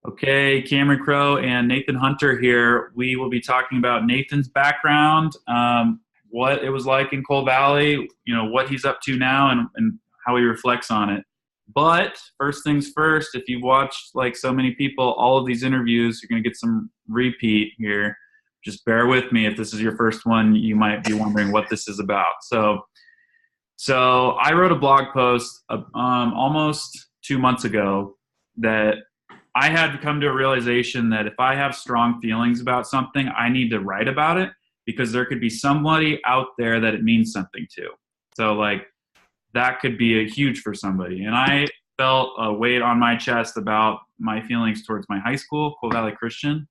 Okay, Cameron Crowe and Nathan Hunter here. We will be talking about Nathan's background, what it was like in Coal Valley, what he's up to now, and how he reflects on it. But first things first, if you've watched like so many people, all of these interviews, you're going to get some repeat here. Just bear with me. If this is your first one, you might be wondering what this is about. So I wrote a blog post almost 2 months ago that I had come to a realization that if I have strong feelings about something, I need to write about it because there could be somebody out there that it means something to. So like that could be huge for somebody. And I felt a weight on my chest about my feelings towards my high school, Coal Valley Christian.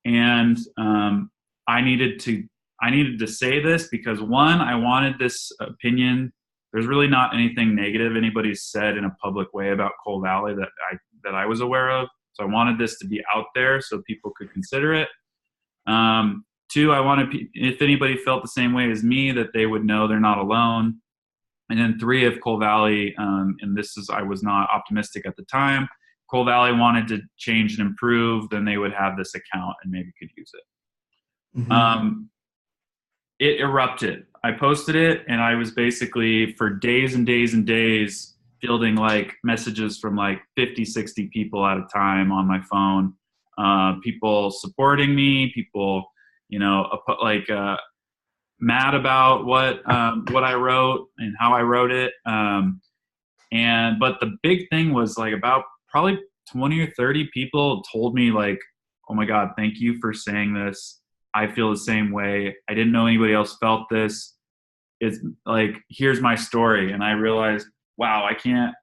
And I needed to say this because one, I wanted this opinion. There's really not anything negative anybody's said in a public way about Coal Valley that I was aware of. So I wanted this to be out there so people could consider it. Two, I wanted, if anybody felt the same way as me, that they would know they're not alone. And then three, if Coal Valley, I was not optimistic at the time, Coal Valley wanted to change and improve, then they would have this account and maybe could use it. Mm-hmm. It erupted. I posted it, and I was basically for days and days and days fielding like messages from like 50, 60 people at a time on my phone. People supporting me, people, mad about what I wrote and how I wrote it. But the big thing was like about probably 20 or 30 people told me like, oh my God, thank you for saying this. I feel the same way. I didn't know anybody else felt this. It's like, here's my story. And I realized, wow, I can't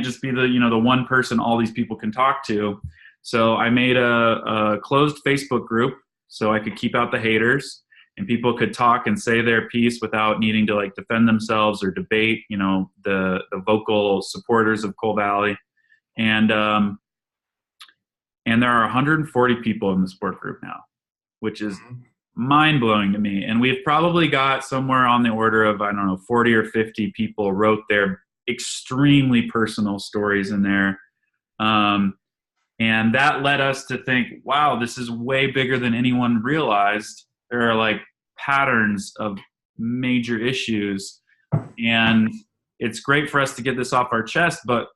just be the one person all these people can talk to. So I made a closed Facebook group so I could keep out the haters and people could talk and say their piece without needing to like defend themselves or debate, the vocal supporters of Coal Valley. And there are 140 people in the support group now, which is mind-blowing to me. And we've probably got somewhere on the order of, 40 or 50 people wrote their extremely personal stories in there. And that led us to think, wow, this is way bigger than anyone realized. There are like patterns of major issues. And it's great for us to get this off our chest, but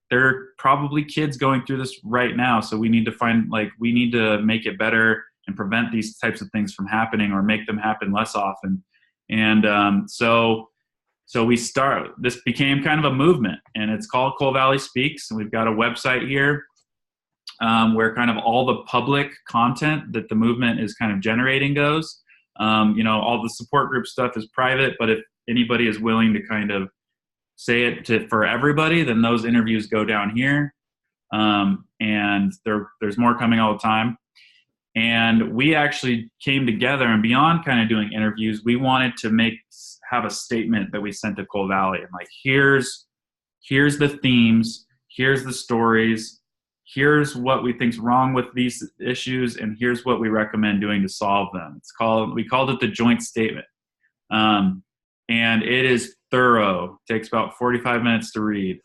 there are probably kids going through this right now. So we need to make it better and prevent these types of things from happening or make them happen less often. And so this became kind of a movement, and it's called Coal Valley Speaks. And we've got a website here where kind of all the public content that the movement is kind of generating goes. All the support group stuff is private, but if anybody is willing to kind of say it for everybody, then those interviews go down here. And there's more coming all the time. And we actually came together, and beyond kind of doing interviews, we wanted to have a statement that we sent to Coal Valley. And like, here's the themes, here's the stories, here's what we think's wrong with these issues, and here's what we recommend doing to solve them. We called it the joint statement. And it is thorough. It takes about 45 minutes to read.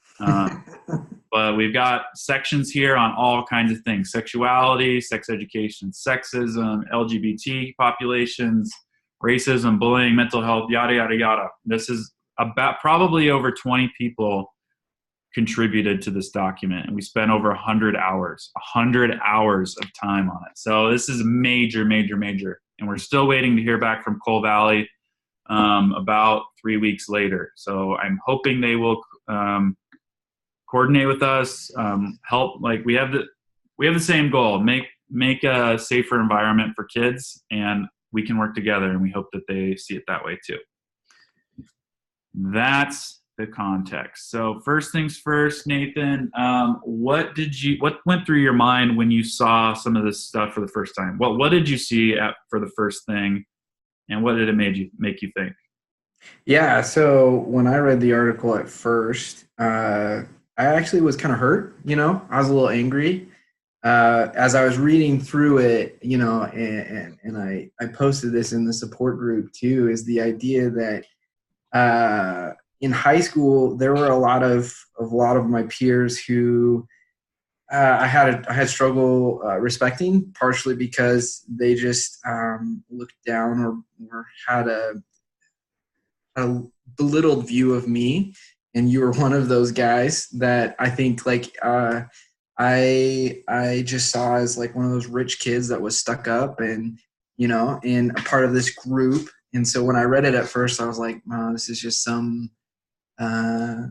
But we've got sections here on all kinds of things: sexuality, sex education, sexism, LGBT populations, racism, bullying, mental health, yada, yada, yada. This is about probably over 20 people contributed to this document, and we spent over 100 hours of time on it. So this is major, major, major. And we're still waiting to hear back from Coal Valley about 3 weeks later. So I'm hoping they will coordinate with us, help. Like we have the same goal: make a safer environment for kids, and we can work together. And we hope that they see it that way too. That's the context. So first things first, Nathan, what went through your mind when you saw some of this stuff for the first time? What did you see for the first thing, and what did it make you think? Yeah, so when I read the article at first, I actually was kind of hurt. I was a little angry as I was reading through it. And I posted this in the support group too. Is the idea that in high school there were a lot of my peers who I had struggle respecting, partially because they just looked down or had a belittled view of me, and you were one of those guys that I think like I just saw as like one of those rich kids that was stuck up and and a part of this group. And so when I read it at first, I was like, "Wow, this is just Like,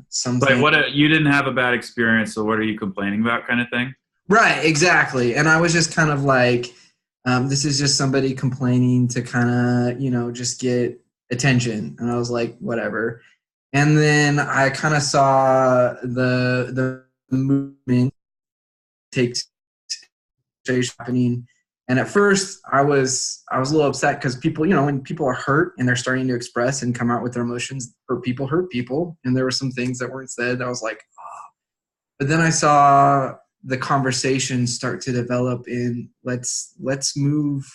something." you didn't have a bad experience, so what are you complaining about, kind of thing? Right, exactly. And I was just kind of like, this is just somebody complaining to kind of just get attention. And I was like, whatever. And then I kind of saw the movement takes happening. And at first I was a little upset because people, when people are hurt and they're starting to express and come out with their emotions, hurt people. And there were some things that weren't said that I was like, oh. But then I saw the conversation start to develop in let's move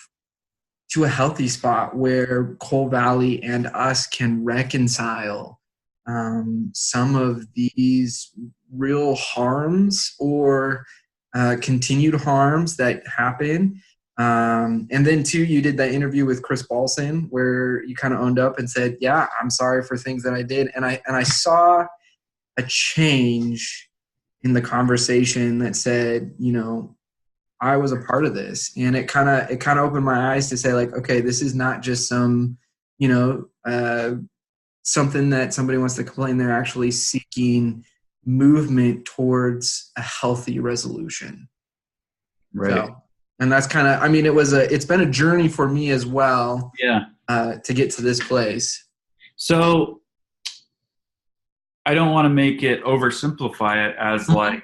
to a healthy spot where Coal Valley and us can reconcile some of these real harms or continued harms that happen. And then too, you did that interview with Chris Balson where you kind of owned up and said, yeah, I'm sorry for things that I did. And I saw a change in the conversation that said, I was a part of this. And it kind of opened my eyes to say like, okay, this is not just some, something that somebody wants to complain. They're actually seeking movement towards a healthy resolution. Right. So, and that's kind of, it's been a journey for me as well. Yeah. To get to this place. So I don't want to make it oversimplify it as like,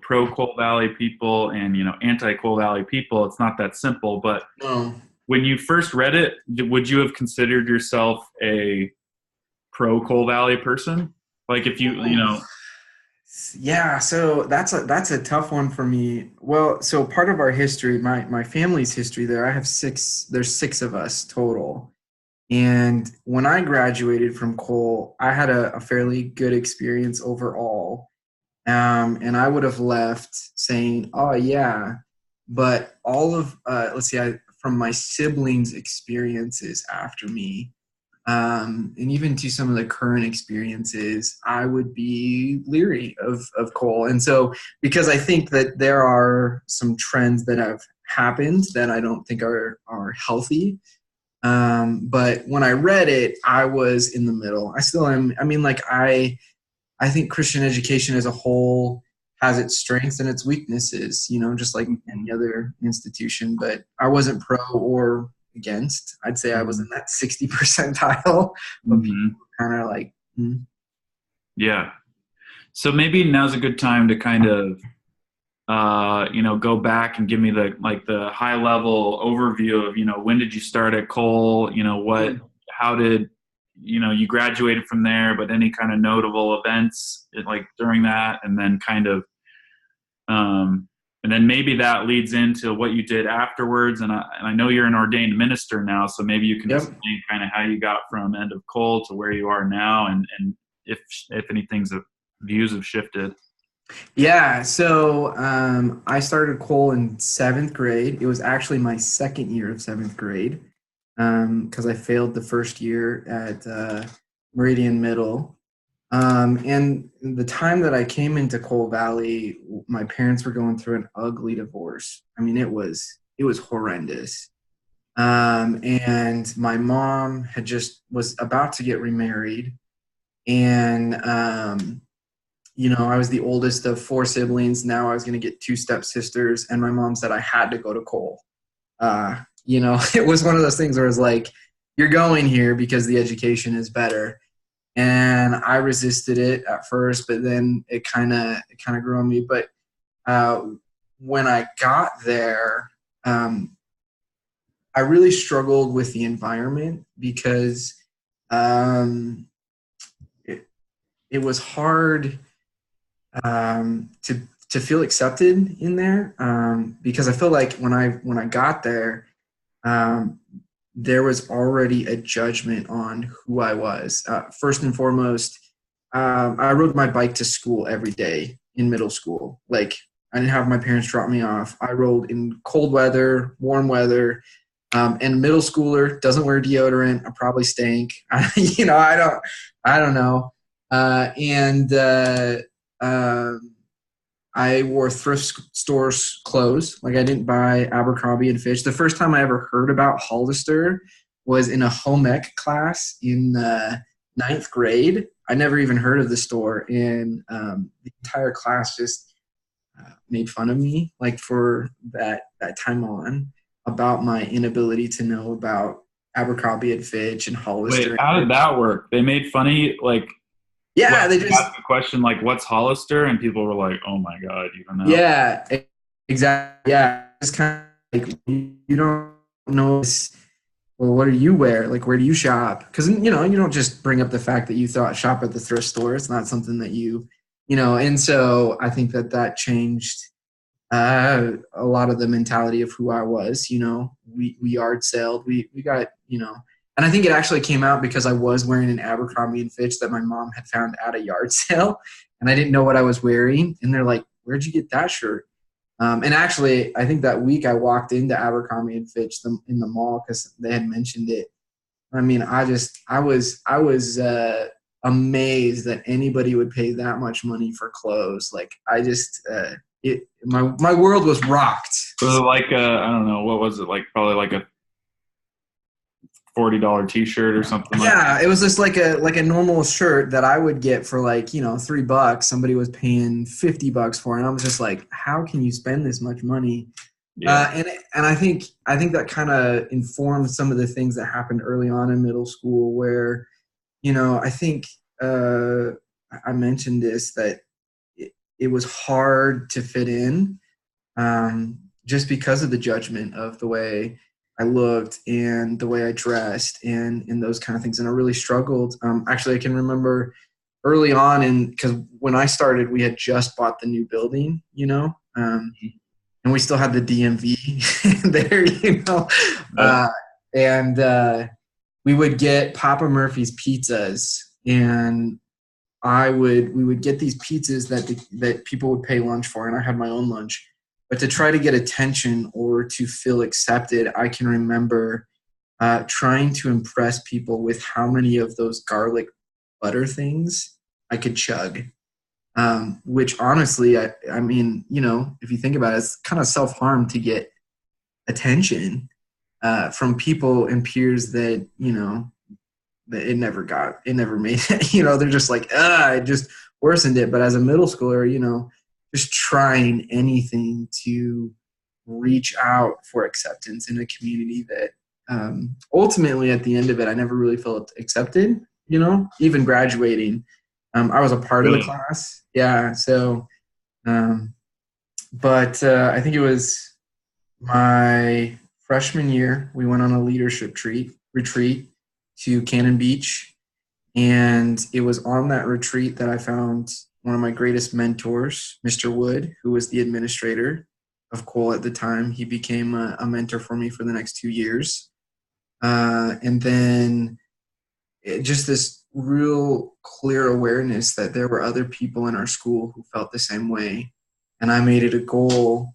pro Coal Valley people and, anti Coal Valley people. It's not that simple, but when you first read it, would you have considered yourself a pro Coal Valley person? Like if you. Yeah, so that's a tough one for me. Well, so part of our history, my family's history there, there's 6 of us total. And when I graduated from Cole, I had a fairly good experience overall. And I would have left saying, oh yeah, but all of, from my siblings' experiences after me, and even to some of the current experiences, I would be leery of Cole. And so, because I think that there are some trends that have happened that I don't think are healthy. But when I read it, I was in the middle. I still am. I think Christian education as a whole has its strengths and its weaknesses, just like any other institution. But I wasn't pro or against. I'd say I was in that 60 percentile of people kind of like, Yeah. So maybe now's a good time to kind of, go back and give me the high level overview of, when did you start at Cole? How did, you graduated from there, but any kind of notable events like during that, and then kind of, and then maybe that leads into what you did afterwards. And I know you're an ordained minister now, so maybe you can explain kind of how you got from end of Cole to where you are now, and if anything's views have shifted. Yeah, so I started Cole in 7th grade. It was actually my second year of 7th grade because I failed the first year at Meridian Middle. And the time that I came into Cole Valley, my parents were going through an ugly divorce. It was horrendous. And my mom was about to get remarried, and I was the oldest of 4 siblings. Now I was going to get 2 stepsisters, and my mom said I had to go to Cole. It was one of those things where it was like, you're going here because the education is better. And I resisted it at first, but then it kind of grew on me. But when I got there, I really struggled with the environment because it was hard to feel accepted in there, because I feel like when I got there, there was already a judgment on who I was. First and foremost, I rode my bike to school every day in middle school. Like I didn't have my parents drop me off. I rolled in cold weather, warm weather, and middle schooler doesn't wear deodorant. I probably stink. I don't know. And I wore thrift stores clothes. Like I didn't buy Abercrombie and Fitch. The first time I ever heard about Hollister was in a home ec class in ninth grade. I never even heard of the store, and the entire class just made fun of me, like for that time on, about my inability to know about Abercrombie and Fitch and Hollister. Wait, how did that work? They made funny, like, Yeah, they just asked the question, like, what's Hollister? And people were like, oh my God, you don't know. Yeah, exactly. Yeah, it's kind of like you don't know this. Well, what do you wear? Like, where do you shop? Because you don't just bring up the fact that you thought shop at the thrift store. It's not something that and so I think that changed a lot of the mentality of who I was. We yard sailed. We got and I think it actually came out because I was wearing an Abercrombie and Fitch that my mom had found at a yard sale, and I didn't know what I was wearing. And they're like, "Where'd you get that shirt?" And actually, I think that week I walked into Abercrombie and Fitch in the mall because they had mentioned it. I mean, I was amazed that anybody would pay that much money for clothes. Like my world was rocked. Was it like I don't know, what was it, like probably like a $40 t-shirt or something? Yeah, it was just like a normal shirt that I would get for like $3. Somebody was paying $50 for it, and I was just like, how can you spend this much money? Yeah. And I think that kind of informed some of the things that happened early on in middle school, where I think I mentioned this, that it was hard to fit in, just because of the judgment of the way I looked and the way I dressed and those kind of things. And I really struggled. Actually, I can remember early on, because when I started, we had just bought the new building, and we still had the DMV there, and we would get Papa Murphy's pizzas, and we would get these pizzas that people would pay lunch for, and I had my own lunch. But to try to get attention or to feel accepted, I can remember trying to impress people with how many of those garlic butter things I could chug. Which honestly, I mean, if you think about it, it's kind of self-harm to get attention from people and peers that, that it never made it. They're just like, it just worsened it. But as a middle schooler, just trying anything to reach out for acceptance in a community that ultimately at the end of it, I never really felt accepted, even graduating. I was a part of the class. Yeah. So, but I think it was my freshman year, we went on a leadership retreat to Cannon Beach. And it was on that retreat that I found one of my greatest mentors, Mr. Wood, who was the administrator of Cole at the time. He became a mentor for me for the next 2 years. And then just this real clear awareness that there were other people in our school who felt the same way. And I made it a goal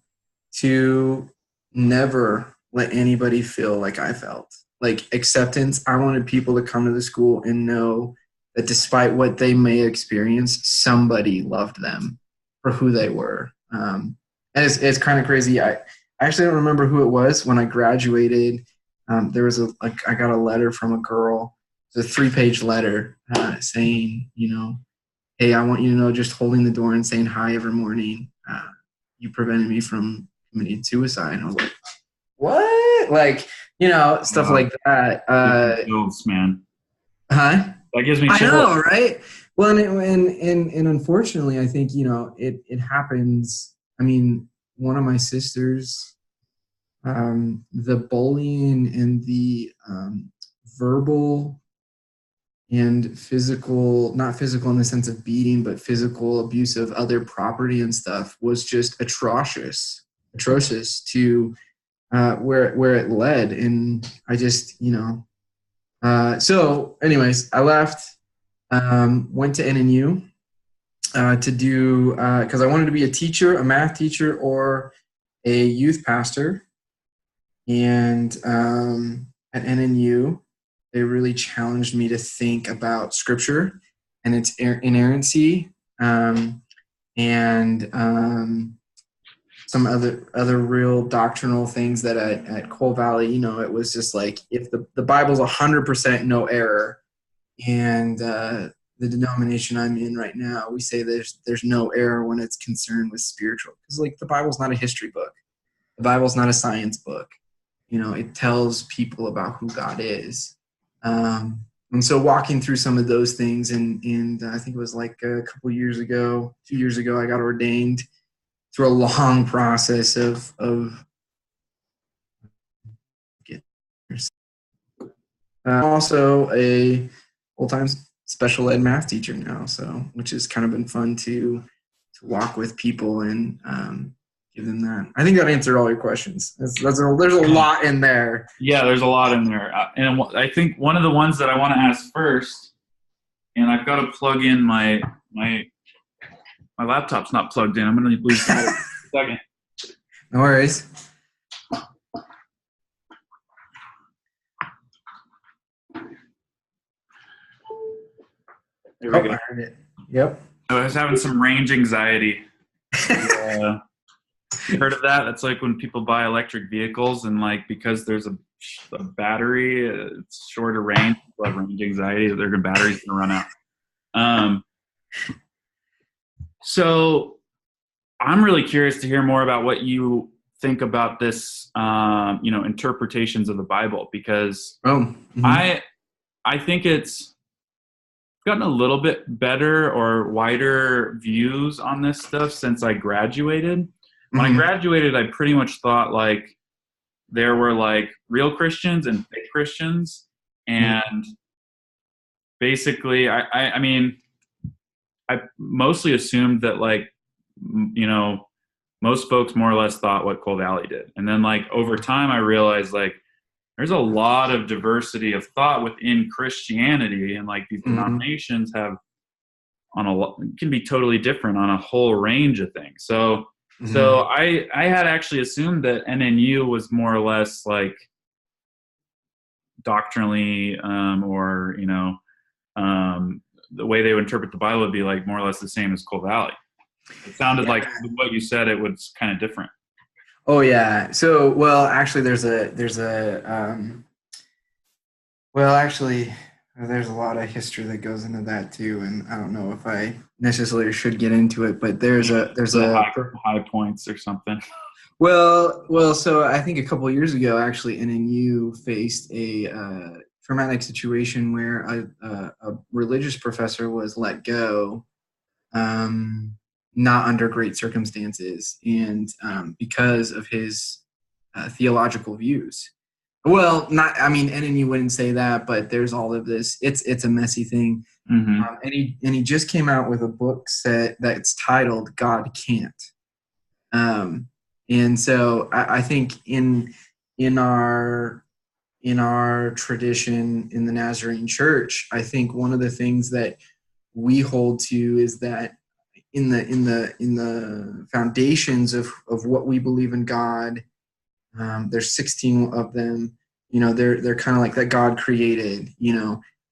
to never let anybody feel like I felt. Like acceptance, I wanted people to come to the school and know that despite what they may experience, somebody loved them for who they were. And it's kind of crazy. I actually don't remember who it was when I graduated. There was I got a letter from a girl. It was a 3-page letter saying, hey, I want you to know, just holding the door and saying hi every morning, you prevented me from committing suicide. And I was like, what? Like, stuff like that. Chills, man. Huh? That gives me chills. I know, right? Well, and unfortunately, I think, it happens. I mean, one of my sisters, the bullying and the verbal and physical, not physical in the sense of beating, but physical abuse of other property and stuff was just atrocious to where it led. And I just, so anyways, I left, went to NNU, to do because I wanted to be a teacher, a math teacher, or a youth pastor. And at NNU, they really challenged me to think about Scripture and its inerrancy, and some other real doctrinal things that at Cole Valley, it was just like if the Bible's 100% no error, and the denomination I'm in right now, we say there's no error when it's concerned with spiritual, because like the Bible's not a history book, the Bible's not a science book. It tells people about who God is. And so walking through some of those things, and I think it was like a couple years ago, 2 years ago, I got ordained through a long process of also a full-time special ed math teacher now, so which has kind of been fun to walk with people and give them that. I think that answered all your questions. There's a lot in there. Yeah, there's a lot in there. And I think one of the ones that I want to ask first, and I've got to plug in my laptop's not plugged in. I'm going to lose that in a second. No worries. There we go. I heard it. Yep. I was having some range anxiety. You heard of that? That's like when people buy electric vehicles and like because there's a battery, it's shorter range. People have range anxiety that their battery's gonna run out. So I'm really curious to hear more about what you think about this, interpretations of the Bible, because I think it's gotten a little bit better or wider views on this stuff since I graduated. When I graduated, I pretty much thought like there were like real Christians and fake Christians. And basically, I mean, I mostly assumed that like, most folks more or less thought what Cole Valley did. And then like over time, I realized like there's a lot of diversity of thought within Christianity, and like these denominations have can be totally different on a whole range of things. So I had actually assumed that NNU was more or less like doctrinally, or the way they would interpret the Bible would be like more or less the same as Cole Valley. It sounded like what you said, it was kind of different. Oh yeah. So, well, actually there's a lot of history that goes into that too. And I don't know if I necessarily should get into it, but there's a high points or something. Well, so I think a couple of years ago, actually, NNU faced a traumatic situation where a religious professor was let go, not under great circumstances, and because of his theological views. Well, NNU wouldn't say that, but there's all of this. It's a messy thing. And he just came out with a book set that's titled "God Can't." And so I think in our tradition in the Nazarene Church, I think one of the things that we hold to is that in the foundations of what we believe in God, there's 16 of them. They're kind of like that God created.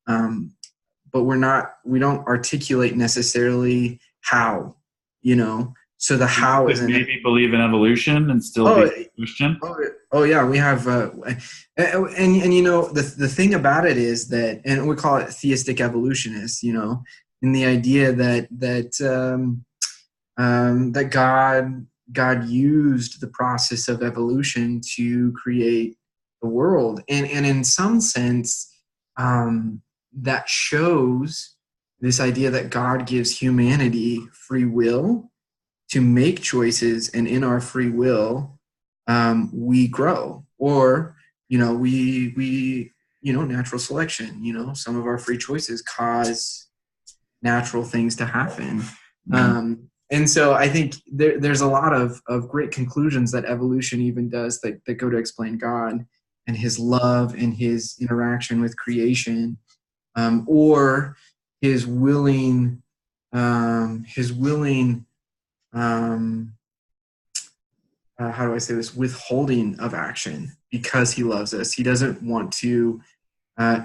But we don't articulate necessarily how. So the how is maybe believe in evolution and still be Christian. Oh yeah, we have, and the thing about it is that, and we call it theistic evolutionists. In the idea that God used the process of evolution to create the world, and in some sense, that shows this idea that God gives humanity free will to make choices, and in our free will, we grow, or we natural selection. Some of our free choices cause natural things to happen, and so I think there's a lot of great conclusions that evolution even does that go to explain God and His love and His interaction with creation, or His willing his willing, how do I say this, withholding of action because he loves us. He doesn't want to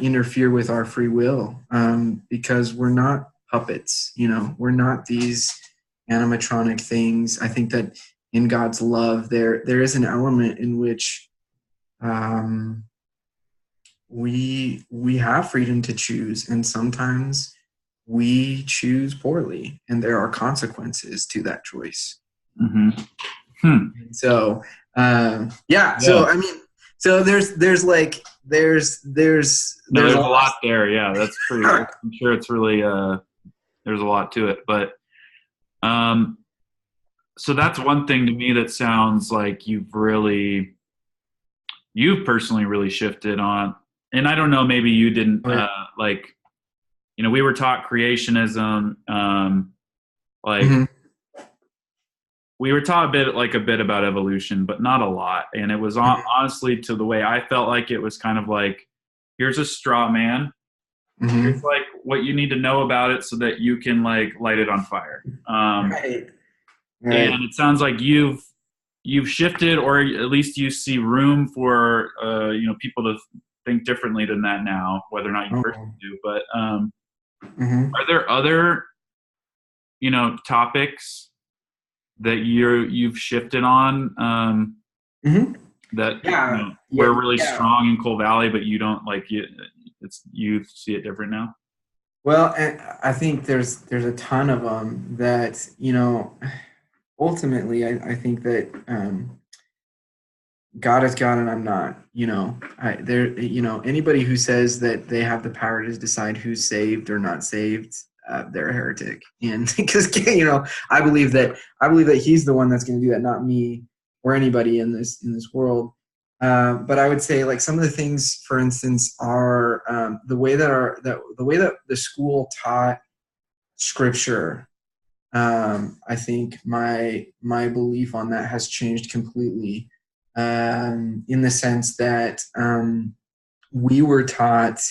interfere with our free will, because we're not puppets. We're not these animatronic things. I think that in God's love, there is an element in which we have freedom to choose, and sometimes we choose poorly, and there are consequences to that choice. Mm-hmm. Hmm. So yeah. So I mean, so there's a lot there. Yeah, that's pretty. I'm sure it's really there's a lot to it, but so that's one thing to me that sounds like you've personally really shifted on. And I don't know, maybe you didn't like, we were taught creationism, like. Mm-hmm. We were taught a bit about evolution, but not a lot. And it was honestly, to the way I felt like it was kind of like, here's a straw man. Mm-hmm. Here's like what you need to know about it so that you can like light it on fire. Right. And it sounds like you've shifted, or at least you see room for people to think differently than that now, whether or not you personally do. But are there other topics that you've shifted on that we're really strong in Coal Valley, but you don't like it? You see it different now. Well, and I think there's a ton of them that ultimately I think that God is God and I'm not. Anybody who says that they have the power to decide who's saved or not saved, they're a heretic. And because I believe that he's the one that's going to do that, not me or anybody in this world. But I would say, like, some of the things, for instance, are the way that the school taught Scripture. I think my belief on that has changed completely, in the sense that we were taught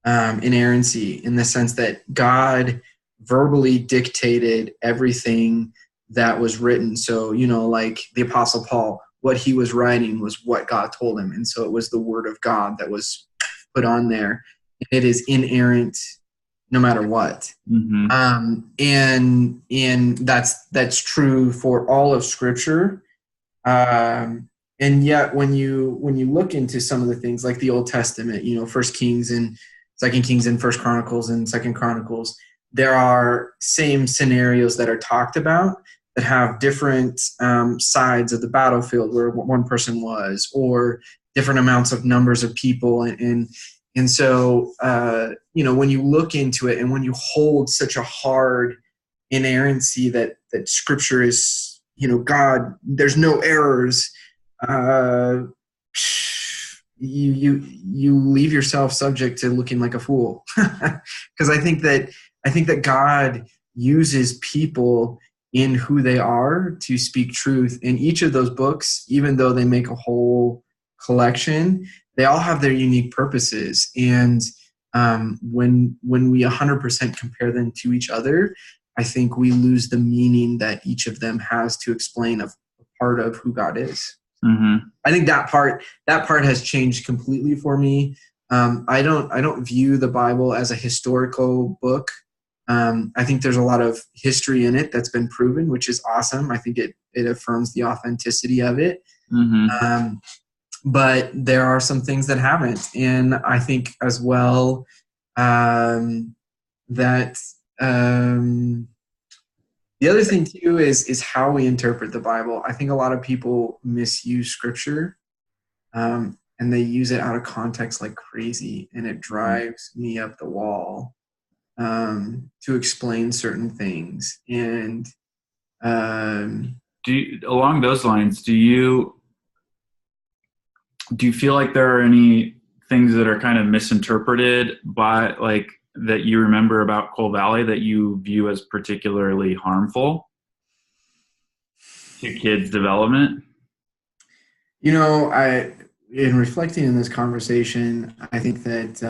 inerrancy, in the sense that God verbally dictated everything that was written. So, like the Apostle Paul, what he was writing was what God told him. And so it was the word of God that was put on there. It is inerrant no matter what. Mm-hmm. And that's true for all of Scripture. And yet when you look into some of the things like the Old Testament, First Kings and Second Kings and First Chronicles and Second Chronicles, there are same scenarios that are talked about that have different sides of the battlefield where one person was, or different amounts of numbers of people. And so, when you look into it and when you hold such a hard inerrancy that Scripture is, God, there's no errors, you leave yourself subject to looking like a fool. Because I think that God uses people in who they are to speak truth. In each of those books, even though they make a whole collection, they all have their unique purposes. And when we 100% compare them to each other, I think we lose the meaning that each of them has to explain a part of who God is. Mm-hmm. I think that part has changed completely for me. I don't view the Bible as a historical book. I think there's a lot of history in it that's been proven, which is awesome. I think it affirms the authenticity of it. Mm-hmm. But there are some things that haven't. And I think as well that the other thing too is how we interpret the Bible. I think a lot of people misuse Scripture, and they use it out of context like crazy, and it drives me up the wall to explain certain things. And along those lines, do you feel like there are any things that are kind of misinterpreted by, like, that you remember about Coal Valley that you view as particularly harmful to kids' development? In reflecting in this conversation, I think that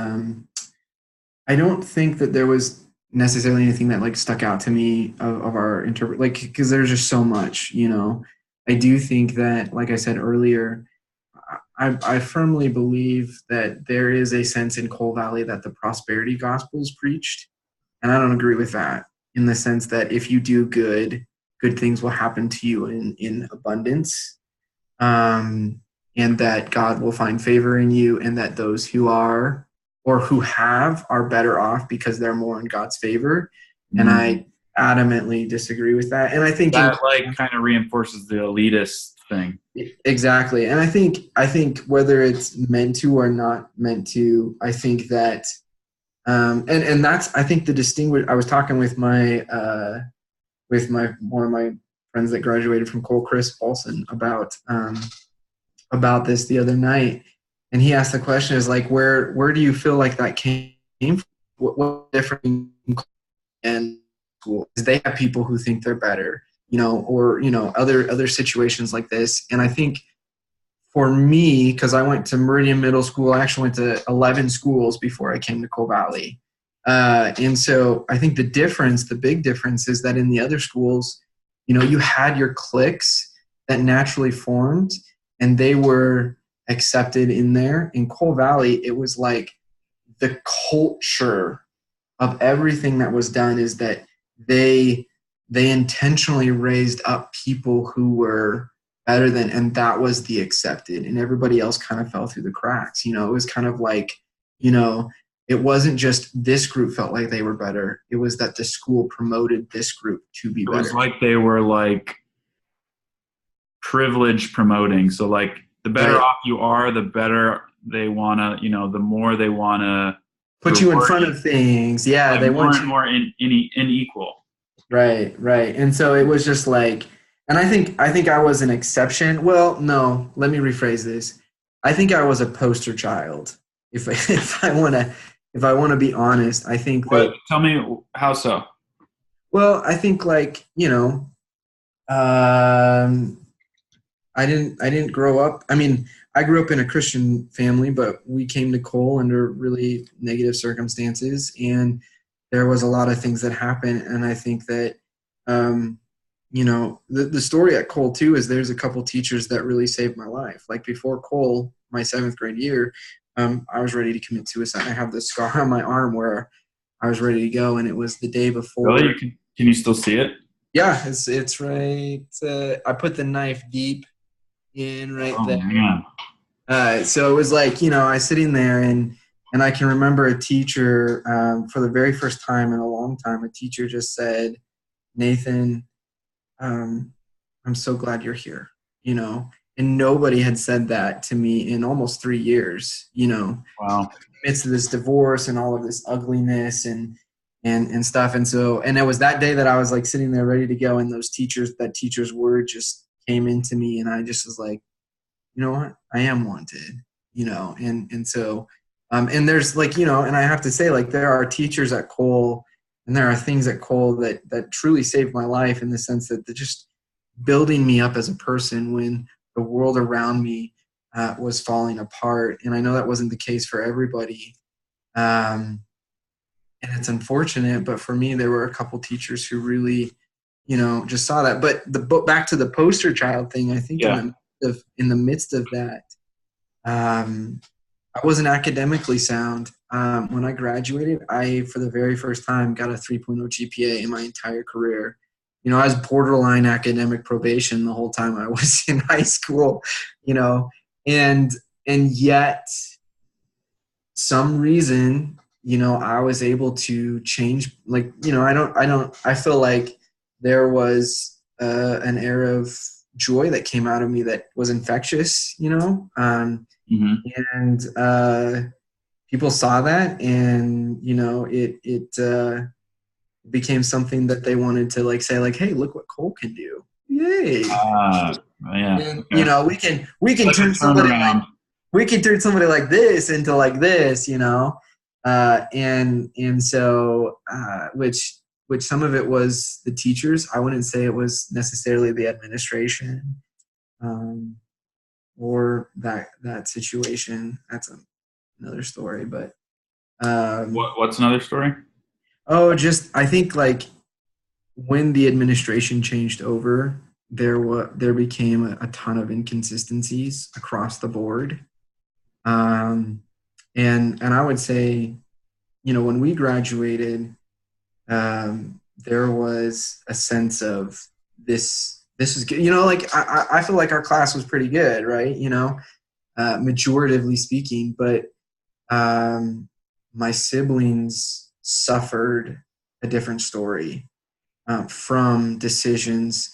I don't think that there was necessarily anything that like stuck out to me of our interpret, like, because there's just so much, you know. I do think that, like I said earlier, I firmly believe that there is a sense in Coal Valley that the prosperity gospel is preached, and I don't agree with that, in the sense that if you do good, good things will happen to you in abundance, um, and that God will find favor in you, and that those who are or who have are better off because they're more in God's favor. And Mhm. I adamantly disagree with that. And I think in That like kind of reinforces the elitist thing. exactly, and I think whether it's meant to or not meant to, I think that and that's I think the distinguish. I was talking with my one of my friends that graduated from Cole, Chris Paulson, about this the other night, and he asked the question is like, where do you feel like that came from? What different and school? They have people who think they're better, you know, or you know, other situations like this. And I think for me, because I went to Meridian Middle School, I actually went to 11 schools before I came to Coal Valley. And so I think the big difference is that in the other schools, you know, you had your cliques that naturally formed and they were accepted in there. In Coal Valley, it was like the culture of everything that was done is that they they intentionally raised up people who were better than, and that was the accepted, and everybody else kind of fell through the cracks. You know, it was kind of like, you know, it wasn't just this group felt like they were better, it was that the school promoted this group to be It was better. like they were like privilege promoting. So like the better Right, off you are, the better they wanna, the more they wanna put you in reward front you. of things, yeah, Like they more want and you. more in equal. Right, right. And so it was just like, and I think I was an exception. Well, no, let me rephrase this. I think I was a poster child. If if I want to be honest, I think What? that, Tell me how so. well, I think like, you know, um I didn't grow up. I mean, I grew up in a Christian family, but we came to Cole under really negative circumstances, and there was a lot of things that happened. And I think that, um, you know, the story at Cole too is there's a couple teachers that really saved my life. Like before Cole, my seventh grade year, I was ready to commit suicide. I have this scar on my arm where I was ready to go, and it was the day Really? before. Can you still see it? Yeah, it's right. I put the knife deep in right Oh there. man. So it was like, you know, I was sitting there, and I can remember a teacher, for the very first time in a long time, a teacher just said, Nathan, um, I'm so glad you're here, you know, and nobody had said that to me in almost 3 years, you know, Wow. midst of this divorce and all of this ugliness and stuff. And so, and it was that day that I was like sitting there ready to go, and that teacher's word just came into me, and I just was like, you know what, I am wanted, you know. And so and there's like, you know, and I have to say, like, there are teachers at Cole, and there are things at Cole that truly saved my life, in the sense that they're just building me up as a person when the world around me was falling apart. And I know that wasn't the case for everybody, um, and it's unfortunate, but for me there were a couple teachers who really, you know, just saw that. But the book, back to the poster child thing, I think Yeah. in the midst of that, um, I wasn't academically sound. When I graduated, I, for the very first time, got a 3.0 GPA in my entire career. You know, I was borderline academic probation the whole time I was in high school, you know, and yet some reason, you know, I was able to change. Like, you know, I feel like there was an air of joy that came out of me that was infectious, you know. Hmm. And people saw that, and you know, it became something that they wanted to like say, like, hey, look what Cole can do, yay. Yeah. And you Okay. know, we can Like a turn somebody like turnaround. this into like this, you know. And so which some of it was the teachers. I wouldn't say it was necessarily the administration, um, or that situation. That's another story. But What's another story? Oh, just I think like when the administration changed over, there became a ton of inconsistencies across the board. Um, and I would say, when we graduated, there was a sense of this is good. Like I feel like our class was pretty good, right? Majoritively speaking, but my siblings suffered a different story from decisions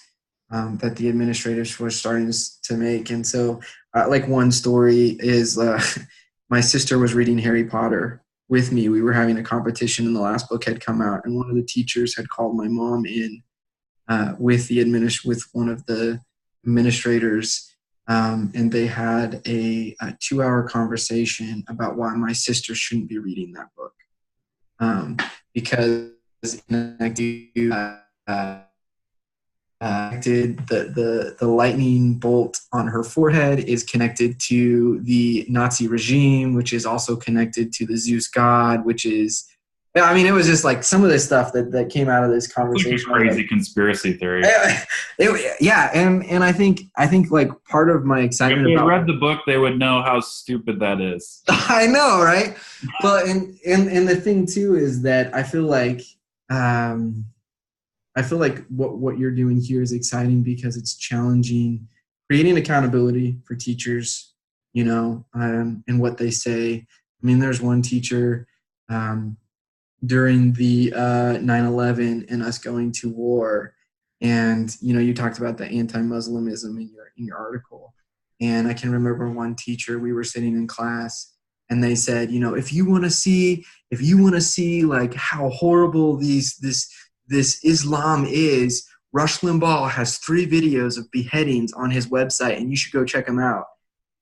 that the administrators were starting to make. And so, like one story is my sister was reading Harry Potter with me. We were having a competition and the last book had come out, and one of the teachers had called my mom in with one of the administrators, and they had a 2-hour conversation about why my sister shouldn't be reading that book, because the lightning bolt on her forehead is connected to the Nazi regime, which is also connected to the Zeus god, which is, I mean, it was just like some of the stuff that came out of this conversation. It's like a crazy conspiracy theory. Yeah, and I think like part of my excitement if they read the book, they would know how stupid that is. I know, right? But and the thing too is that I feel like what you're doing here is exciting because it's challenging, creating accountability for teachers, and what they say. I mean, there's one teacher during the 9/11 and us going to war, and you talked about the anti-Muslimism in your article, and I can remember one teacher, we were sitting in class, and they said, if you want to see like how horrible this Islam is, Rush Limbaugh has 3 videos of beheadings on his website, and you should go check them out.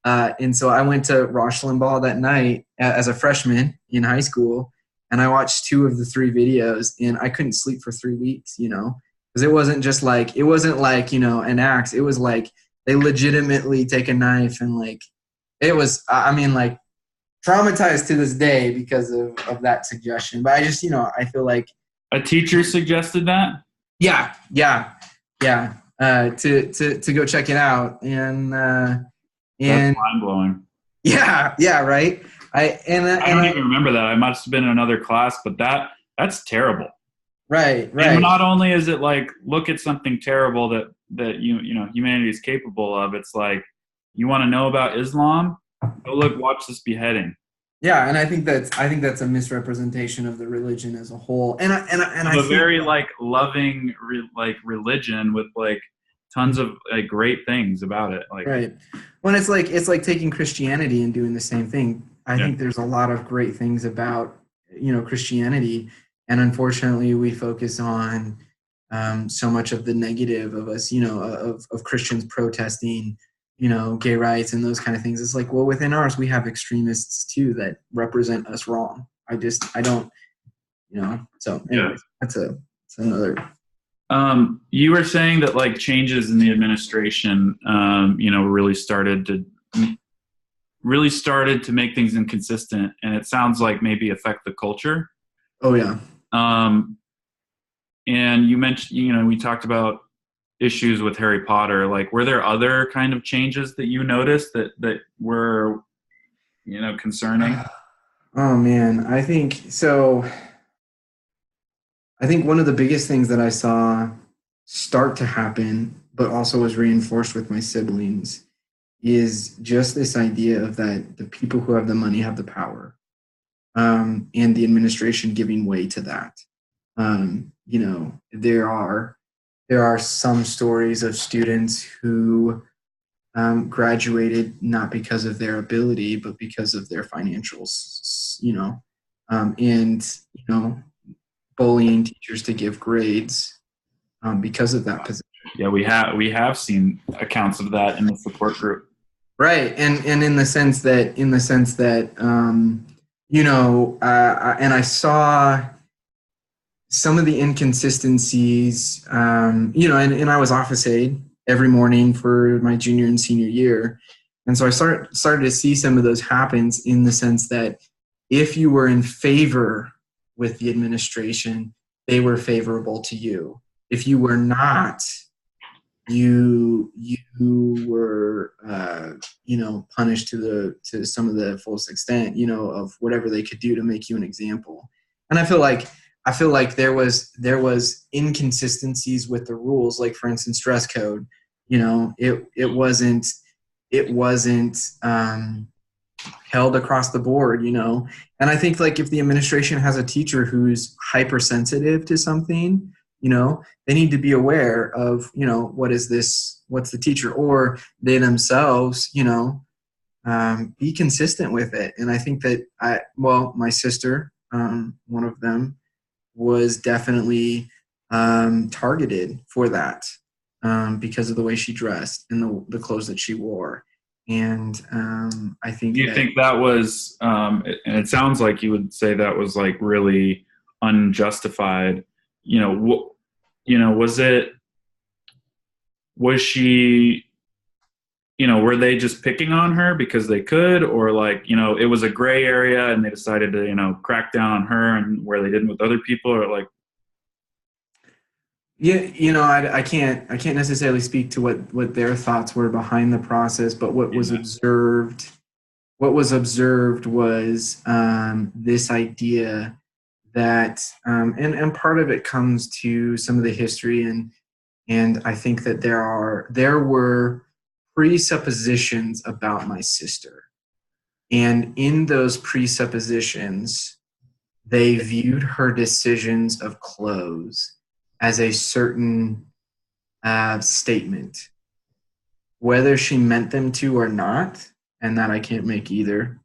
And so I went to Rush Limbaugh that night as a freshman in high school, and I watched 2 of the 3 videos, and I couldn't sleep for 3 weeks, because it wasn't an axe. It was like they legitimately take a knife and like, it was, I mean, like traumatized to this day because of that suggestion. But I just, I feel like, a teacher suggested that? Yeah. To go check it out, and that's mind blowing. Yeah, right. I don't even remember that. I must have been in another class, but that's terrible. Right. And not only is it like, look at something terrible that humanity is capable of. It's like, you want to know about Islam? Go watch this beheading. Yeah, and I think that's a misrepresentation of the religion as a whole, and I think very like loving religion with like tons of like great things about it. Like, right. When it's like taking Christianity and doing the same thing. I think there's a lot of great things about Christianity, and unfortunately we focus on so much of the negative of us, of Christians protesting gay rights and those kind of things. It's like, well, within ours, we have extremists too that represent us wrong. I don't, so anyways, that's another. You were saying that like changes in the administration, really started to make things inconsistent, and it sounds like maybe affect the culture. Oh yeah. And you mentioned, we talked about issues with Harry Potter. Like, were there other kind of changes that you noticed that were, concerning? Oh man, I think so. I think one of the biggest things that I saw start to happen, but also was reinforced with my siblings, is just this idea of that the people who have the money have the power, and the administration giving way to that. There are some stories of students who graduated not because of their ability, but because of their financials, and bullying teachers to give grades because of that position. Yeah, we have seen accounts of that in the support group. Right, and in the sense that and I saw some of the inconsistencies, and I was office aide every morning for my junior and senior year. And so I started to see some of those happens in the sense that if you were in favor with the administration, they were favorable to you. If you were not, you were punished to some of the fullest extent, of whatever they could do to make you an example. And I feel like there was inconsistencies with the rules, like for instance dress code. It wasn't held across the board. And I think like if the administration has a teacher who's hypersensitive to something, they need to be aware of, what's the teacher, or they themselves, be consistent with it. And I think that my sister, one of them, was definitely targeted for that because of the way she dressed and the clothes that she wore. And I think. Do you think that was, and it sounds like you would say that was like really unjustified? Was she, were they just picking on her because they could, or like, it was a gray area and they decided to, crack down on her and where they didn't with other people, or like? Yeah, I can't necessarily speak to what their thoughts were behind the process, but what was observed was this idea that, and part of it comes to some of the history, and I think that there were presuppositions about my sister, and in those presuppositions, they viewed her decisions of clothes as a certain statement, whether she meant them to or not, and that I can't make either.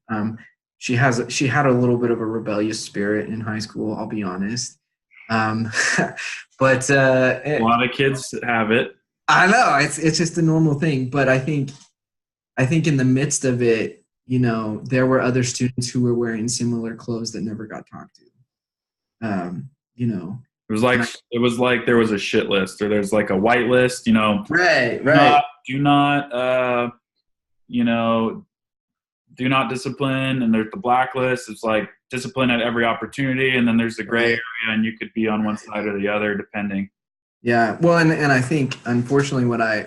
She had a little bit of a rebellious spirit in high school, I'll be honest. But A lot of kids have it. I know it's just a normal thing. But I think in the midst of it, there were other students who were wearing similar clothes that never got talked to. It was like there was a shit list, or there's like a white list, Right. Do not discipline, and there's the blacklist. It's like discipline at every opportunity, and then there's the gray area, and you could be on one side or the other depending. Yeah, well, and I think unfortunately, what I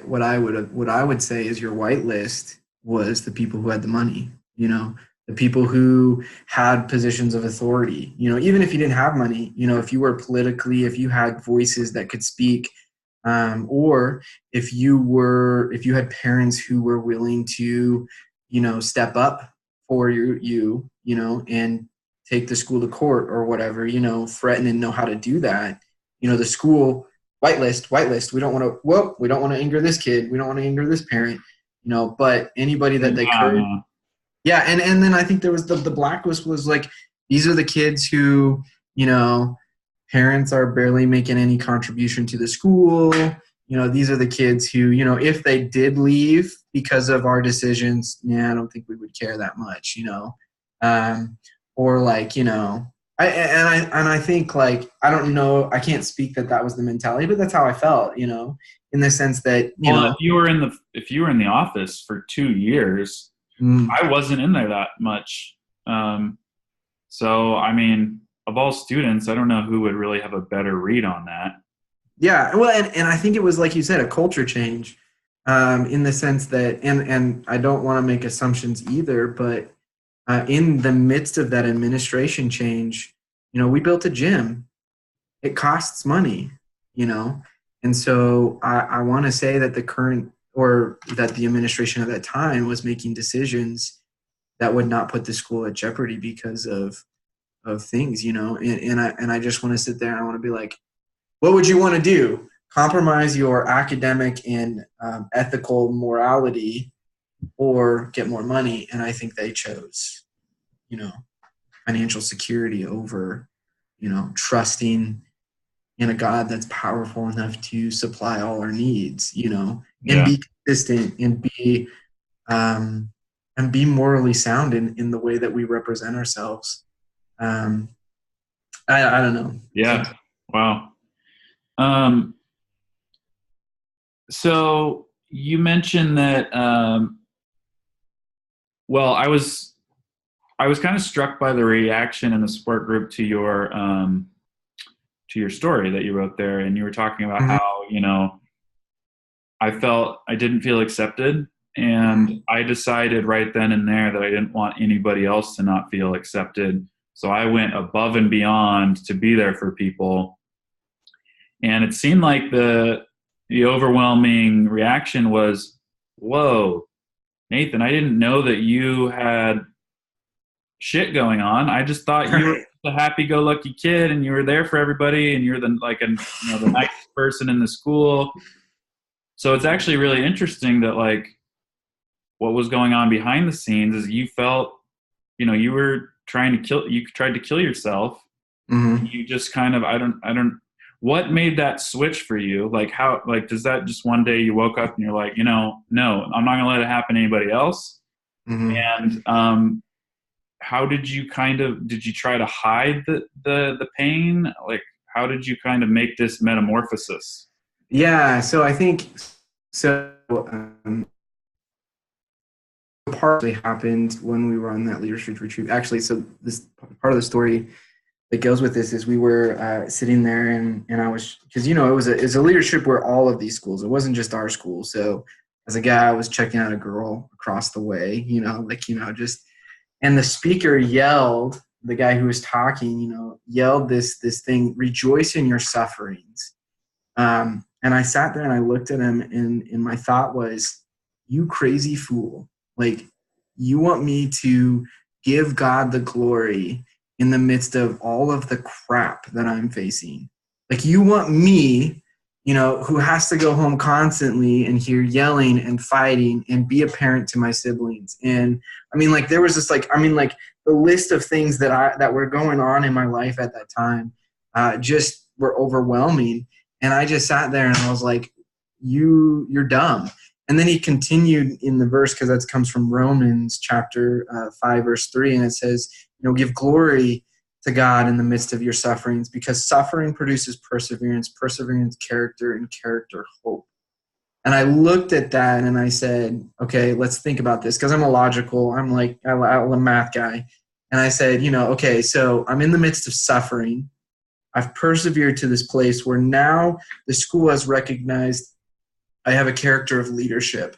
would say is your white list was the people who had the money. The people who had positions of authority. Even if you didn't have money, if you were if you had voices that could speak, or if you had parents who were willing to, step up for you, and take the school to court or whatever, threaten and know how to do that. The school whitelist. We don't want to anger this kid. We don't want to anger this parent, but anybody that they could. Yeah. And then I think there was the blacklist was like, these are the kids who, parents are barely making any contribution to the school. These are the kids who, if they did leave because of our decisions, I don't think we would care that much, or like, I think like, I don't know, I can't speak that was the mentality, but that's how I felt, in the sense that, if you were in the office for 2 years, I wasn't in there that much. So, I mean, of all students, I don't know who would really have a better read on that. Yeah, well, and I think it was, like you said, a culture change, in the sense that, and I don't want to make assumptions either, but in the midst of that administration change, we built a gym. It costs money, and so I want to say that that the administration at that time was making decisions that would not put the school at jeopardy because of things, and I just want to sit there and I want to be like, what would you want to do? Compromise your academic and ethical morality, or get more money? And I think they chose, financial security over, trusting in a God that's powerful enough to supply all our needs, and be consistent and be morally sound in the way that we represent ourselves. I don't know. Yeah. Wow. So you mentioned that, I was kind of struck by the reaction in the support group to your story that you wrote there, and you were talking about Mhm. how, I felt I didn't feel accepted, and I decided right then and there that I didn't want anybody else to not feel accepted. So I went above and beyond to be there for people. And it seemed like the overwhelming reaction was, "Whoa, Nathan, I didn't know that you had shit going on. I just thought you were Right. a happy-go-lucky kid and you were there for everybody and you're the nicest person in the school." So it's actually really interesting that like what was going on behind the scenes is you felt, you were you tried to kill yourself. Hmm. You just kind of, what made that switch for you? Like how, like, does that just one day you woke up and you're like, no, I'm not going to let it happen to anybody else? Hmm. And, how did you try to hide the pain? Like, how did you kind of make this metamorphosis? Yeah. So I think so. Partly happened when we were on that leadership retreat. Actually, so this part of the story that goes with this is we were sitting there and I was, because it's a leadership where all of these schools, it wasn't just our school. So as a guy, I was checking out a girl across the way, just, and the speaker yelled, the guy who was talking, yelled this thing, rejoice in your sufferings. And I sat there and I looked at him, and my thought was, you crazy fool. Like, you want me to give God the glory in the midst of all of the crap that I'm facing? Like, you want me, who has to go home constantly and hear yelling and fighting and be a parent to my siblings. And I mean, like, there was this, the list of things that were going on in my life at that time just were overwhelming. And I just sat there and I was like, you're dumb. And then he continued in the verse, because that comes from Romans chapter 5, verse 3. And it says, give glory to God in the midst of your sufferings, because suffering produces perseverance, perseverance, character, and character, hope. And I looked at that and I said, okay, let's think about this, because I'm I'm a math guy. And I said, okay, so I'm in the midst of suffering. I've persevered to this place where now the school has recognized I have a character of leadership.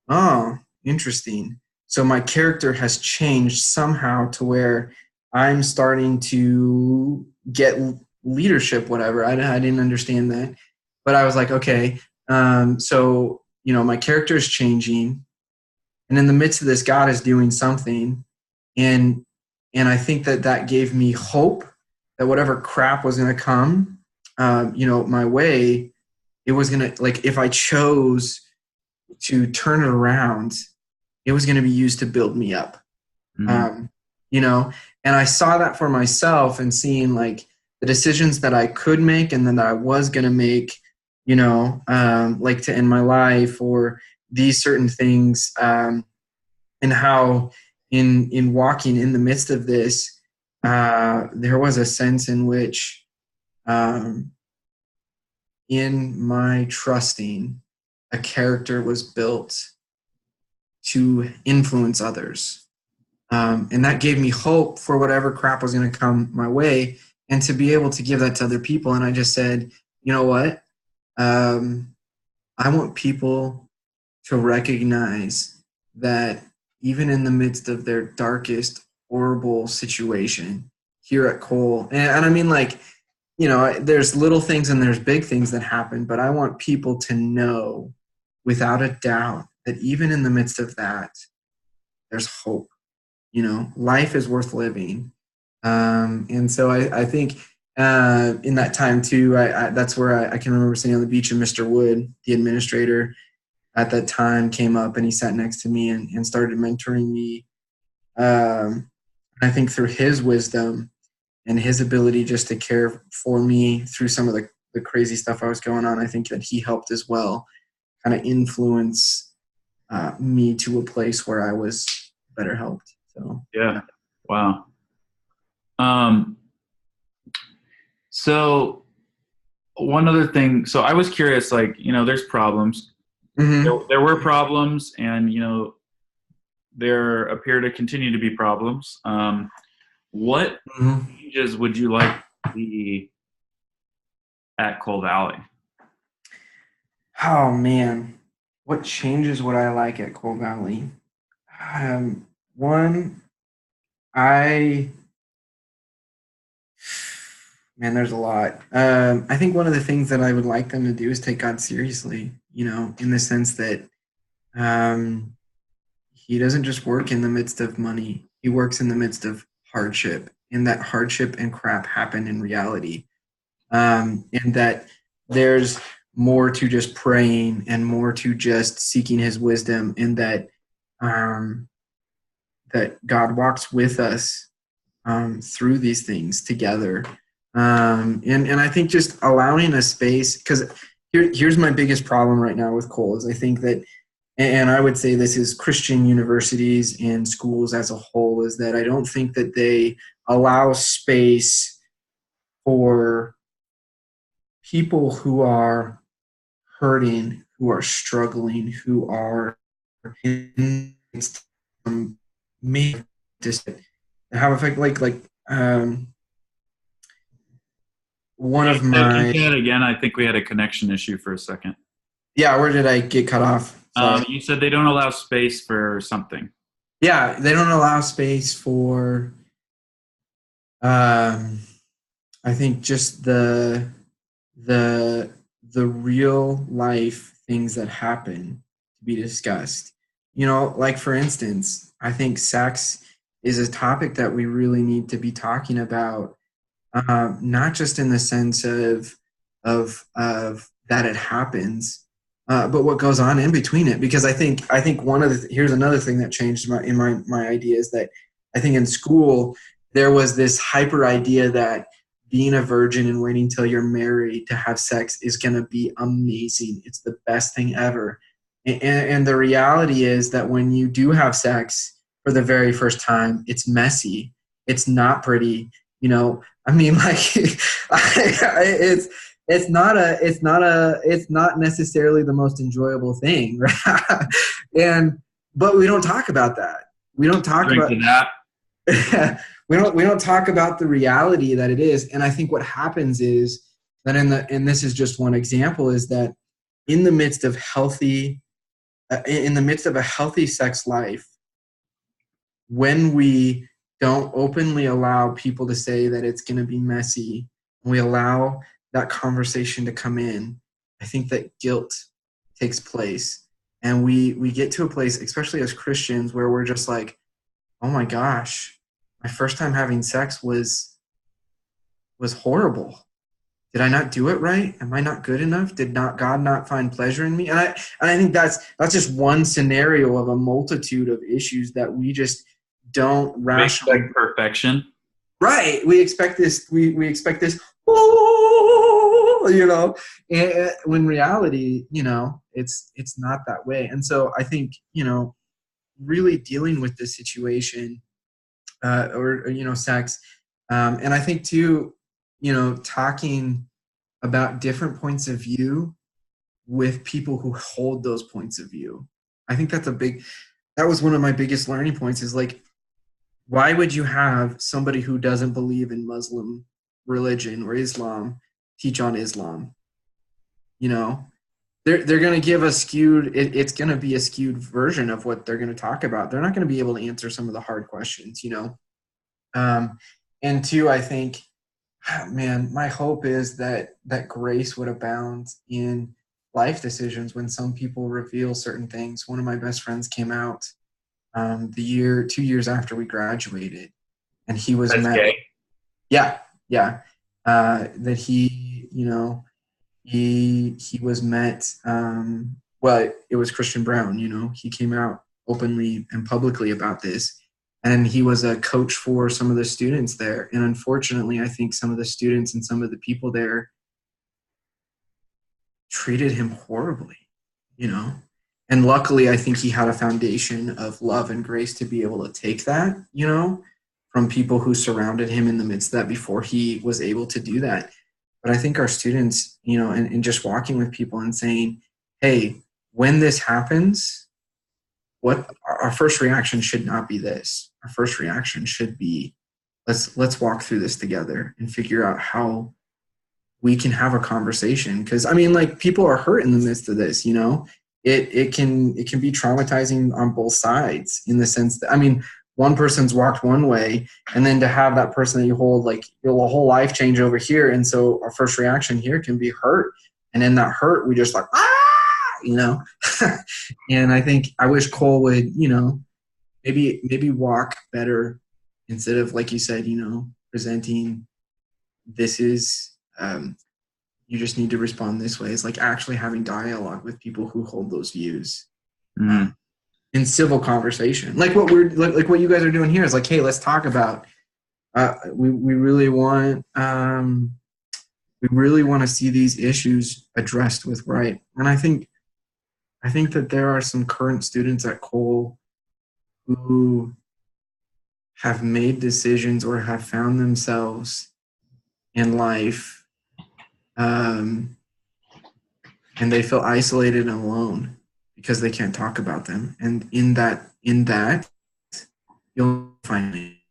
Oh, interesting. So my character has changed somehow to where I'm starting to get leadership, whatever. I didn't understand that. But I was like, okay, so, my character is changing. And in the midst of this, God is doing something. And, and I think that gave me hope that whatever crap was going to come, my way, it was going to, like, if I chose to turn it around, it was going to be used to build me up. Mm-hmm. um, and I saw that for myself, and seeing like the decisions that I could make and then that I was going to make, like to end my life or these certain things, and how in walking in the midst of this, there was a sense in which, in my trusting, a character was built to influence others. And that gave me hope for whatever crap was going to come my way, and to be able to give that to other people. And I just said, you know what? I want people to recognize that even in the midst of their darkest, horrible situation here at Cole, and I mean, like, there's little things and there's big things that happen, but I want people to know without a doubt that even in the midst of that, there's hope. Life is worth living. And so I think in that time too, that's where I can remember sitting on the beach, and Mr. Wood, the administrator at that time, came up and he sat next to me and started mentoring me. I think through his wisdom and his ability just to care for me through some of the crazy stuff I was going on, I think that he helped as well, kind of influence me to a place where I was better helped. So Yeah. Wow. Um, so one other thing, so I was curious, like, there's problems. Mm-hmm. There were problems, and, there appear to continue to be problems. What Mhm. changes would you like to see at Coal Valley? Oh man, what changes would I like at Coal Valley? One, I man, there's a lot. I think one of the things that I would like them to do is take God seriously. In the sense that um, He doesn't just work in the midst of money; He works in the midst of hardship, and that hardship and crap happen in reality, and that there's more to just praying and more to just seeking His wisdom, and um, that God walks with us through these things together. And I think just allowing a space, because here's my biggest problem right now with Cole is I think that, and I would say this is Christian universities and schools as a whole, is that I don't think that they allow space for people who are hurting, who are struggling, who are in maybe just have effect one of Can you my say it again? I think we had a connection issue for a second. yeah, where did I get cut off? Sorry. You said they don't allow space for something. Yeah, they don't allow space for um I think just the the real life things that happen to be discussed. Like for instance, I think sex is a topic that we really need to be talking about, not just in the sense of that it happens, but what goes on in between it. Because I think one of the here's another thing that changed my idea is that I think in school there was this hyper idea that being a virgin and waiting till you're married to have sex is going to be amazing. It's the best thing ever. And the reality is that when you do have sex for the very first time, it's messy. It's not pretty. I mean, like, it's not necessarily the most enjoyable thing, right? But we don't talk about that. We don't talk Drink about to that. we don't talk about the reality that it is. And I think what happens is that and this is just one example, is that in the midst of a healthy sex life, when we don't openly allow people to say that it's going to be messy, and we allow that conversation to come in, I think that guilt takes place. And we get to a place, especially as Christians, where we're just like, oh my gosh, my first time having sex was horrible. Did I not do it right? Am I not good enough? Did not God not find pleasure in me? And I think that's just one scenario of a multitude of issues that we just don't We rationally. expect perfection. Right. We expect this. We expect this. And when reality, it's not that way. And so I think really dealing with this situation, or sex, and I think too, talking about different points of view with people who hold those points of view. I think that was one of my biggest learning points, is like, why would you have somebody who doesn't believe in Muslim religion or Islam teach on Islam? They're going to give a skewed, it's going to be a skewed version of what they're going to talk about. They're not going to be able to answer some of the hard questions, and two, I think, man, my hope is that grace would abound in life decisions when some people reveal certain things. One of my best friends came out 2 years after we graduated, and he was That's met. gay. Yeah, yeah. That he was met. Well, it was Christian Brown. He came out openly and publicly about this, and he was a coach for some of the students there. And unfortunately, I think some of the students and some of the people there treated him horribly. And luckily, I think he had a foundation of love and grace to be able to take that, from people who surrounded him in the midst of that before he was able to do that. But I think our students, and just walking with people and saying, hey, when this happens, what our first reaction should not be this. Our first reaction should be, let's walk through this together and figure out how we can have a conversation. Because I mean, like, people are hurt in the midst of this, you know. It can be traumatizing on both sides, in the sense that, I mean, one person's walked one way, and then to have that person that you hold, like, your whole life change over here. And so our first reaction here can be hurt. And in that hurt, we just like, you know. And I wish Cole would, you know, maybe walk better, instead of, like you said, you know, presenting this is, you just need to respond this way. It's like actually having dialogue with people who hold those views. In civil conversation, like what we're like what you guys are doing here is like, hey, let's talk about. We really want to see these issues addressed with right. And I think that there are some current students at Cole who have made decisions or have found themselves in life, and they feel isolated and alone because they can't talk about them. And in that, you'll finally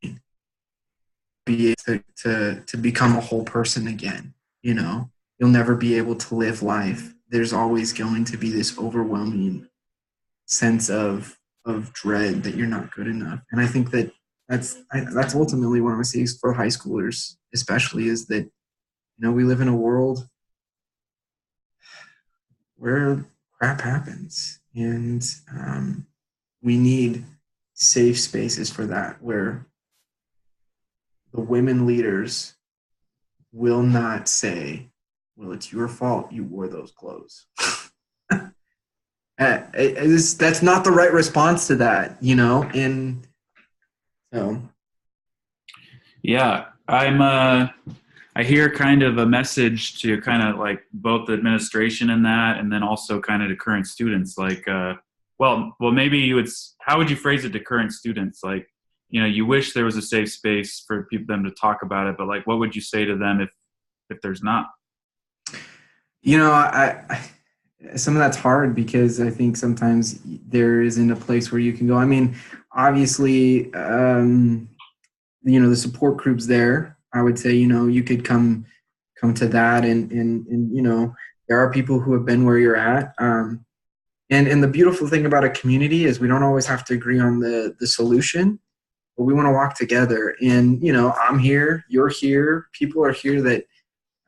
be able to become a whole person again. You know, you'll never be able to live life. There's always going to be this overwhelming sense of dread that you're not good enough. And I think that that's ultimately what I'm seeing for high schoolers, especially, is that, you know, we live in a world where crap happens, and we need safe spaces for that, where the women leaders will not say, well, it's your fault you wore those clothes. That's not the right response to that, you know. And so, yeah, I hear kind of a message to kind of like both the administration in that, and then also kind of to current students. Like, well, maybe how would you phrase it to current students? Like, you know, you wish there was a safe space for them to talk about it, but like, what would you say to them if there's not? You know, I some of that's hard, because I think sometimes there isn't a place where you can go. I mean, obviously, you know, the support group's there. I would say, you know, you could come to that, and you know, there are people who have been where you're at. And the beautiful thing about a community is we don't always have to agree on the solution, but we want to walk together. And, you know, I'm here, you're here, people are here that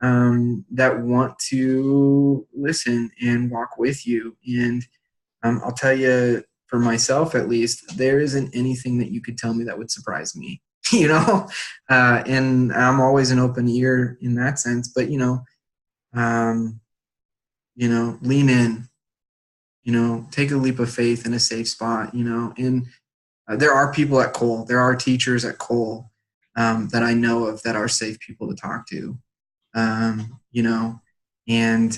that want to listen and walk with you. And I'll tell you, for myself at least, there isn't anything that you could tell me that would surprise me. You know, and I'm always an open ear in that sense. But, you know, lean in, you know, take a leap of faith in a safe spot, you know. And there are people at Cole, there are teachers at Cole that I know of that are safe people to talk to, you know. And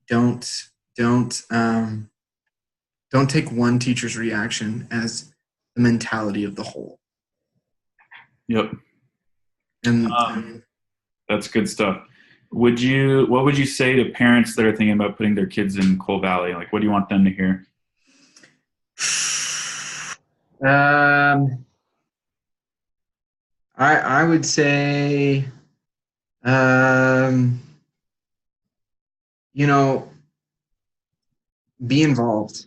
don't take one teacher's reaction as the mentality of the whole. Yep. And that's good stuff. What would you say to parents that are thinking about putting their kids in Cole Valley? Like, what do you want them to hear? I would say, you know, be involved,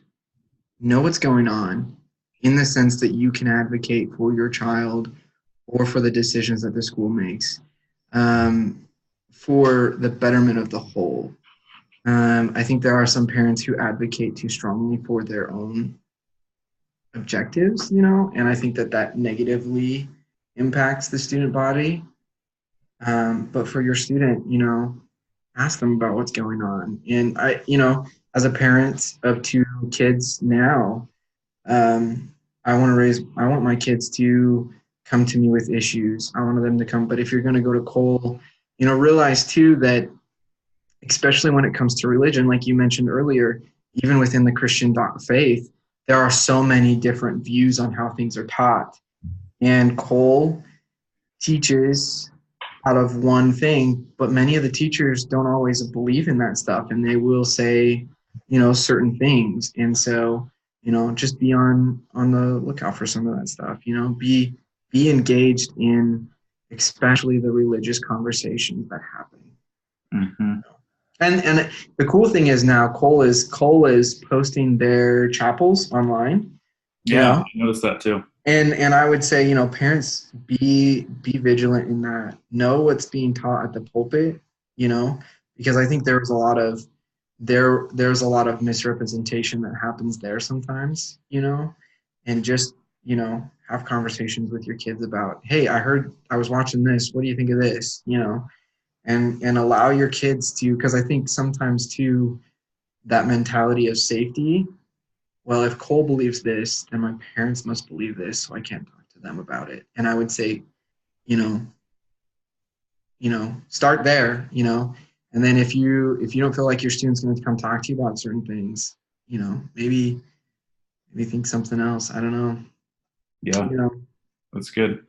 know what's going on, in the sense that you can advocate for your child or for the decisions that the school makes, for the betterment of the whole. I think there are some parents who advocate too strongly for their own objectives, you know, and I think that negatively impacts the student body. But for your student, you know, ask them about what's going on. And I, you know, as a parent of 2 kids now, I want my kids to come to me with issues. I want them to come. But if you're going to go to Cole, you know, realize too that, especially when it comes to religion, like you mentioned earlier, even within the Christian faith, there are so many different views on how things are taught. And Cole teaches out of one thing, but many of the teachers don't always believe in that stuff, and they will say, you know, certain things. And so, just be on the lookout for some of that stuff. Be engaged in especially the religious conversations that happen. Mm-hmm. And the cool thing is now Cole is posting their chapels online. Yeah, I noticed that too. And I would say, parents, be vigilant in that. Know what's being taught at the pulpit, because I think there's a lot of misrepresentation that happens there sometimes, and just, have conversations with your kids about, hey, I was watching this. What do you think of this? And allow your kids to, because I think sometimes too, that mentality of safety. Well, if Cole believes this, then my parents must believe this, so I can't talk to them about it. And I would say, you start there, and then if you don't feel like your student's going to come talk to you about certain things, maybe think something else. I don't know. Yeah, that's good.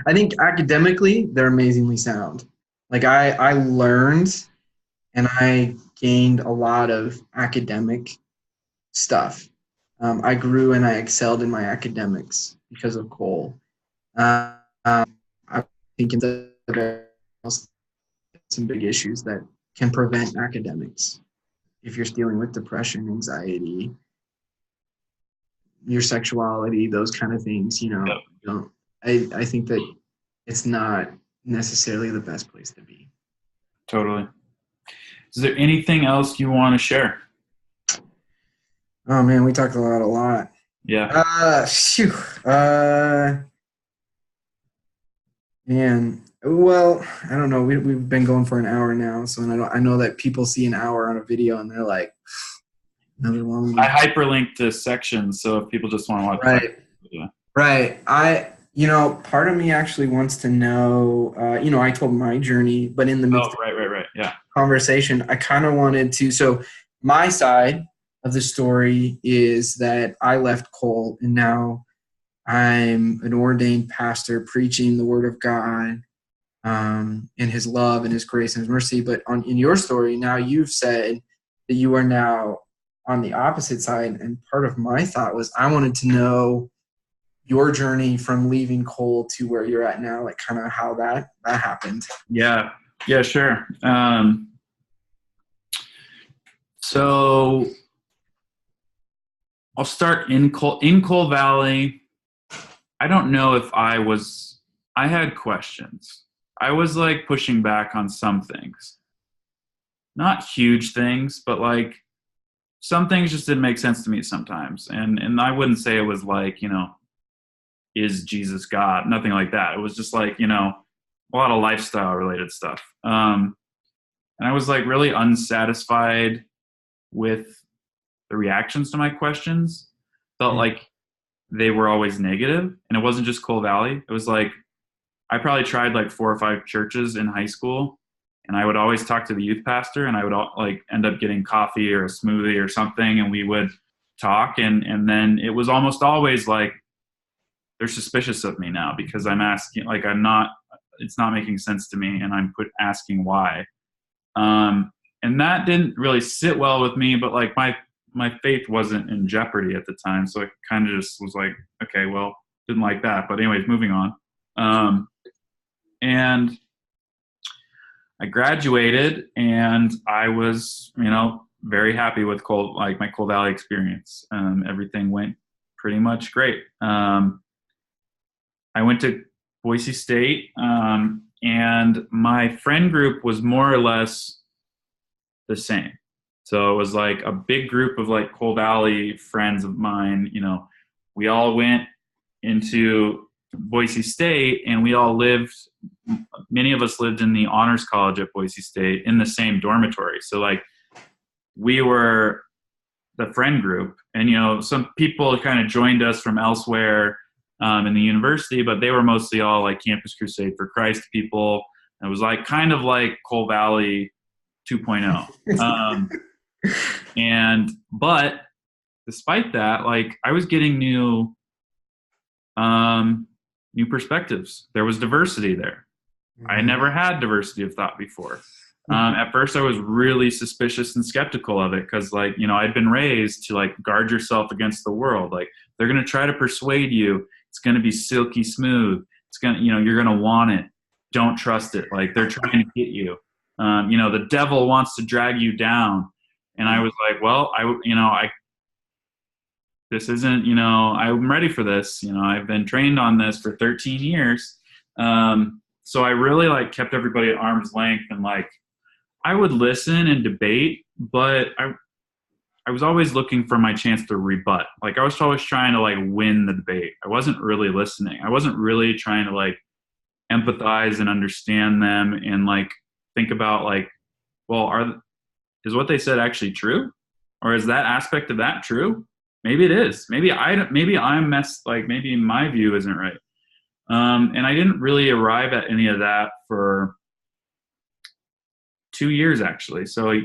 I think academically they're amazingly sound. Like I learned and I gained a lot of academic stuff. I grew and I excelled in my academics because of Cole. I think some big issues that can prevent academics. If you're dealing with depression, anxiety, your sexuality, those kind of things, Yep. I think that it's not necessarily the best place to be. Totally. Is there anything else you want to share? Oh man, we talked a lot. Yeah. Man, well, I don't know. We've been going for an hour now, so I know that people see an hour on a video and they're like, another long. I hyperlinked to sections, so if people just want to watch right, yeah. Right. Part of me actually wants to know. I told my journey, but in the midst of right, yeah, conversation, I kind of wanted to. So my side of the story is that I left Cole, and now I'm an ordained pastor preaching the Word of God, and His love and His grace and His mercy. But in your story, now you've said that you are now on the opposite side. And part of my thought was I wanted to know your journey from leaving Cole to where you're at now, like kind of how that happened. Yeah, sure. So I'll start in Cole Valley. I don't know if I had questions. I was like pushing back on some things. Not huge things, but like some things just didn't make sense to me sometimes. And I wouldn't say it was like, is Jesus God? Nothing like that. It was just like, a lot of lifestyle related stuff. And I was like really unsatisfied with the reactions to my questions. Felt like they were always negative. And it wasn't just Cole Valley. It was like, I probably tried like 4 or 5 churches in high school, and I would always talk to the youth pastor, and I would like end up getting coffee or a smoothie or something, and we would talk. And then it was almost always like, they're suspicious of me now because I'm asking, like, it's not making sense to me, and I'm asking why. And that didn't really sit well with me, but like my faith wasn't in jeopardy at the time. So I kind of just was like, okay, well, didn't like that. But anyways, moving on. And I graduated, and I was, very happy with my Cole Valley experience. Everything went pretty much great. I went to Boise State, and my friend group was more or less the same. So it was like a big group of like Cole Valley friends of mine. We all went into Boise State, and many of us lived in the honors college at Boise State in the same dormitory. So like we were the friend group, and some people kind of joined us from elsewhere in the university, but they were mostly all like Campus Crusade for Christ people. It was like kind of like Cole Valley 2.0. But despite that, like I was getting new perspectives. There was diversity there. I never had diversity of thought before. At first I was really suspicious and skeptical of it because, like, you know, I'd been raised to, like, guard yourself against the world. Like, they're going to try to persuade you. It's going to be silky smooth. It's going to, you know, you're going to want it. Don't trust it. Like, they're trying to get you. You know, the devil wants to drag you down. And I was like, well, this isn't, you know, I'm ready for this. You know, I've been trained on this for 13 years. So I really, like, kept everybody at arm's length, and, like, I would listen and debate, but I was always looking for my chance to rebut. Like, I was always trying to, like, win the debate. I wasn't really listening. I wasn't really trying to, like, empathize and understand them and, like, think about, like, well, is what they said actually true? Or is that aspect of that true? Maybe it is. Maybe I'm messed, like, maybe my view isn't right. And I didn't really arrive at any of that for 2 years, actually. So a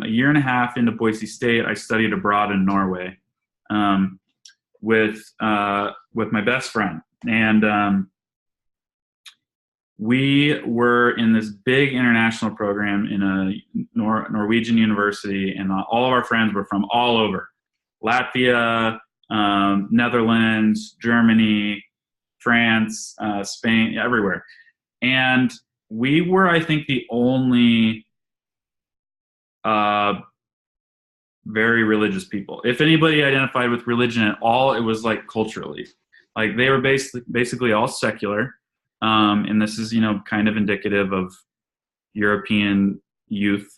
year and a half into Boise State, I studied abroad in Norway with my best friend. And we were in this big international program in a Norwegian university, and all of our friends were from all over: Latvia, Netherlands, Germany, France, Spain, everywhere. And we were, I think, the only very religious people. If anybody identified with religion at all, it was, like, culturally. Like, they were basically all secular. And this is, you know, kind of indicative of European youth.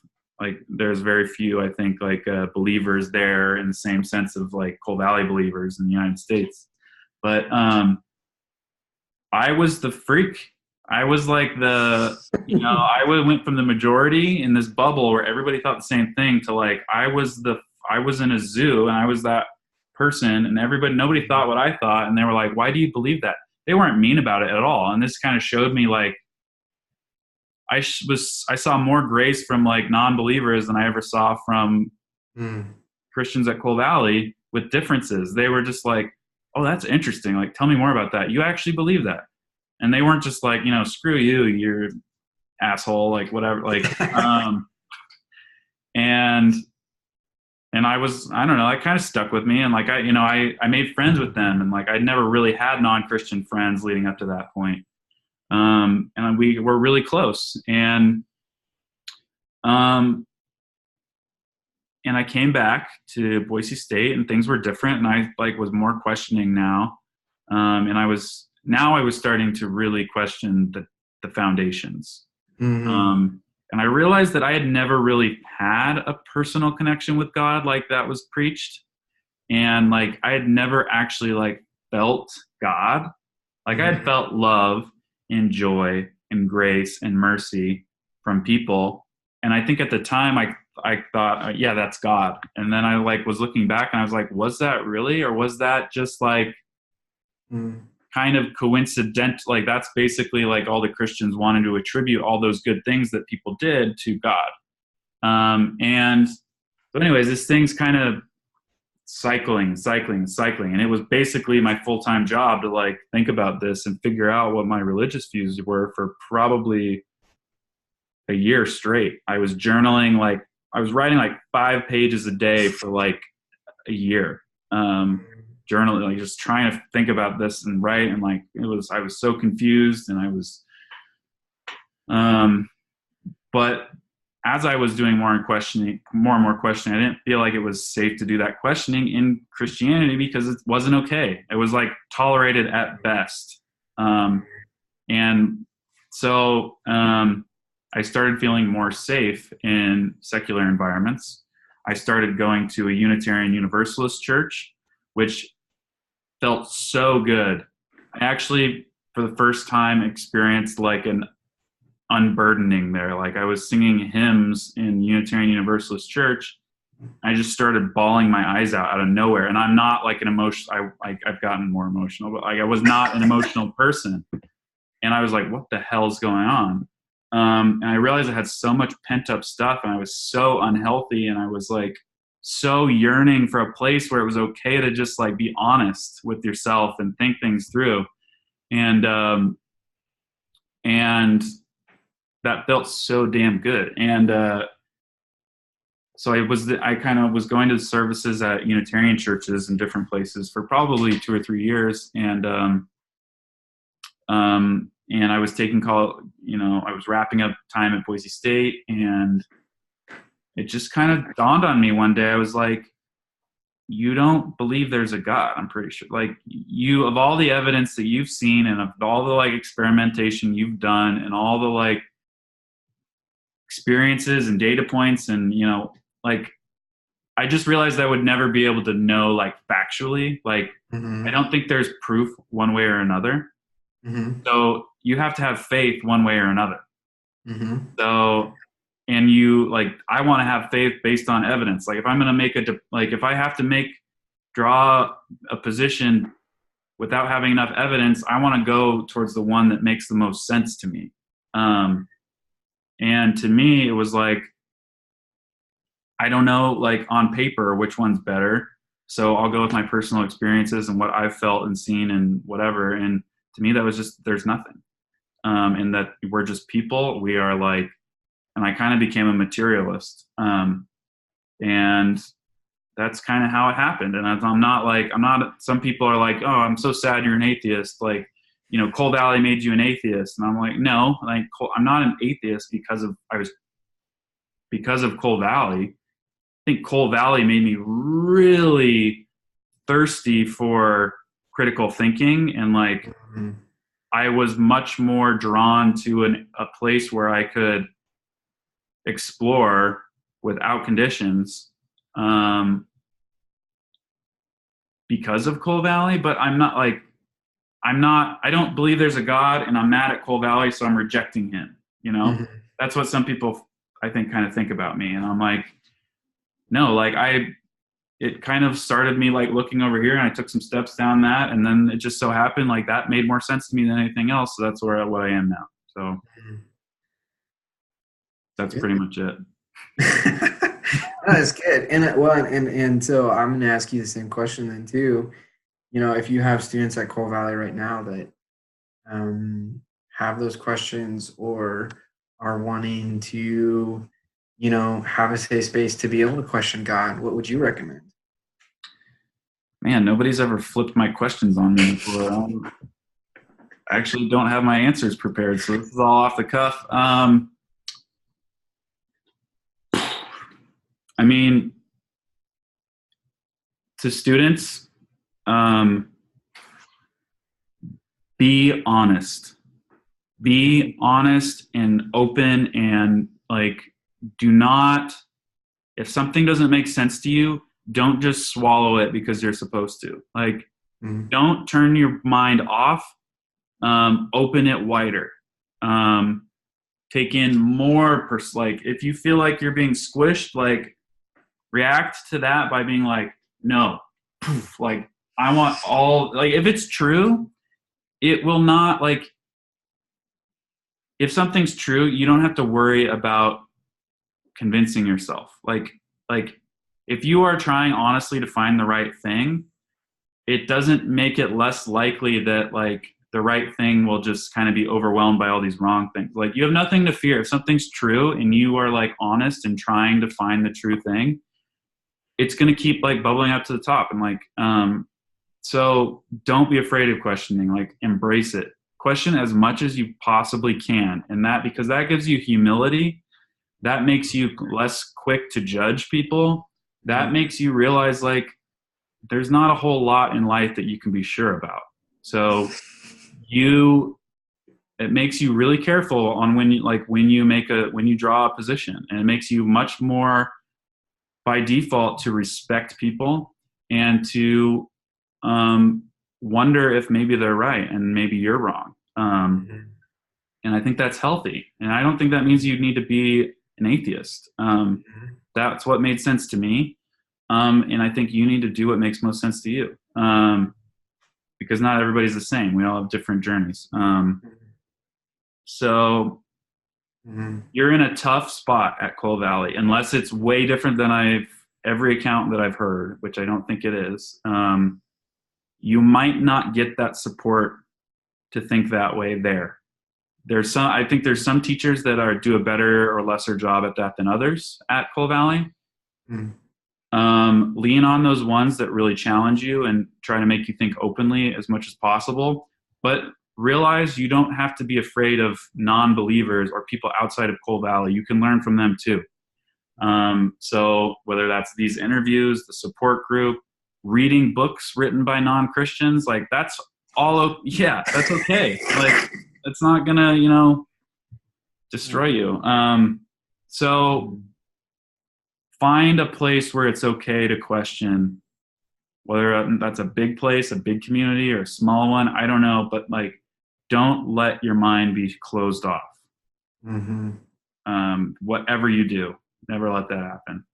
Like, there's very few, I think, like, believers there in the same sense of, like, Coal Valley believers in the United States. But I was the freak. I was like you know, I went from the majority in this bubble where everybody thought the same thing to, like, I was in a zoo and I was that person, and nobody thought what I thought. And they were like, why do you believe that? They weren't mean about it at all. And this kind of showed me, like, I saw more grace from, like, non-believers than I ever saw from Christians at Coal Valley with differences. They were just like, oh, that's interesting. Like, tell me more about that. You actually believe that. And they weren't just like, you know, screw you, you're asshole, like, whatever. Like, and I don't know, it kind of stuck with me. And, like, I made friends with them, and, like, I'd never really had non-Christian friends leading up to that point. And we were really close. And I came back to Boise State, and things were different. And I, like, was more questioning now. And I was starting to really question the foundations. Mm-hmm. And I realized that I had never really had a personal connection with God like that was preached. And, like, I had never actually, like, felt God. Like, I had felt love and joy and grace and mercy from people. And I think at the time I thought, yeah, that's God. And then I, like, was looking back and I was like, was that really? Or was that just, like, kind of coincident? Like, that's basically, like, all the Christians wanted to attribute all those good things that people did to God. And so anyways, this thing's kind of cycling. And it was basically my full-time job to, like, think about this and figure out what my religious views were for probably a year straight. I was journaling, like, I was writing, like, 5 pages a day for, like, a year. Journaling, like, just trying to think about this and write. And, like, I was so confused, and I was, but as I was doing more and more questioning, I didn't feel like it was safe to do that questioning in Christianity because it wasn't okay. It was, like, tolerated at best. And so I started feeling more safe in secular environments. I started going to a Unitarian Universalist church, which felt so good. I actually, for the first time, experienced, like, an unburdening there. Like, I was singing hymns in Unitarian Universalist church. I just started bawling my eyes out of nowhere. And I'm not, like, an emotional, I've gotten more emotional, but, like, I was not an emotional person. And I was like, what the hell's going on? And I realized I had so much pent up stuff, and I was so unhealthy, and I was, like, so yearning for a place where it was okay to just, like, be honest with yourself and think things through. And that felt so damn good. And so I kind of was going to services at Unitarian churches in different places for probably 2 or 3 years, and I was taking I was wrapping up time at Boise State, and it just kind of dawned on me one day. I was like, you don't believe there's a God, I'm pretty sure. Like, you, of all the evidence that you've seen and of all the like experimentation you've done and all the like experiences and data points and, like, I just realized I would never be able to know like factually. Like, I don't think there's proof one way or another. So you have to have faith one way or another. So, and I want to have faith based on evidence. Like, if I'm going to if I have to draw a position without having enough evidence, I want to go towards the one that makes the most sense to me. And to me, it was like, I don't know, like on paper, which one's better. So I'll go with my personal experiences and what I've felt and seen and whatever. And to me, that was just, there's nothing. And that we're just people. We are like, and I kind of became a materialist. And that's kind of how it happened. And I'm not, some people are like, oh, I'm so sad you're an atheist. Like, Coal Valley made you an atheist. And I'm like, no, like, I'm not an atheist because of Coal Valley. I think Coal Valley made me really thirsty for critical thinking, and like I was much more drawn to a place where I could explore without conditions because of Coal Valley. But I don't believe there's a God, and I'm mad at Coal Valley, so I'm rejecting him. That's what some people, I think, kind of think about me. And I'm like, no, like it kind of started me like looking over here, and I took some steps down that, and then it just so happened like that made more sense to me than anything else. So that's what I am now. So that's pretty much it. That's good. And so I'm going to ask you the same question then too. If you have students at Coal Valley right now that have those questions or are wanting to have a safe space to be able to question God, what would you recommend? Man, nobody's ever flipped my questions on me before. I actually don't have my answers prepared, so this is all off the cuff. I mean, to students, be honest. Be honest and open, and like, do not, if something doesn't make sense to you, don't just swallow it because you're supposed to. Like, don't turn your mind off. Open it wider. Take in more. Like, if you feel like you're being squished, like, react to that by being like, no, like, I want all, like, if it's true, it will not, like, if something's true, you don't have to worry about convincing yourself. Like if you are trying honestly to find the right thing, it doesn't make it less likely that like the right thing will just kind of be overwhelmed by all these wrong things. Like, you have nothing to fear. If something's true and you are like honest and trying to find the true thing, it's going to keep like bubbling up to the top. And like, so don't be afraid of questioning, like, embrace it. Question as much as you possibly can. And because that gives you humility. That makes you less quick to judge people. That makes you realize like there's not a whole lot in life that you can be sure about. So it makes you really careful on when you draw a position, and it makes you much more by default to respect people and to wonder if maybe they're right and maybe you're wrong. And I think that's healthy. And I don't think that means you need to be an atheist. That's what made sense to me. And I think you need to do what makes most sense to you. Because not everybody's the same. We all have different journeys. So you're in a tough spot at Coal Valley, unless it's way different than every account that I've heard, which I don't think it is. You might not get that support to think that way there. I think there's some teachers that do a better or lesser job at that than others at Coal Valley. Mm. Lean on those ones that really challenge you and try to make you think openly as much as possible. But realize you don't have to be afraid of non-believers or people outside of Coal Valley. You can learn from them too. So whether that's these interviews, the support group, reading books written by non-Christians, like that's that's okay. Like it's not gonna, destroy you. So find a place where it's okay to question, whether that's a big place, a big community, or a small one. I don't know, but like, don't let your mind be closed off. Mm-hmm. Whatever you do, never let that happen.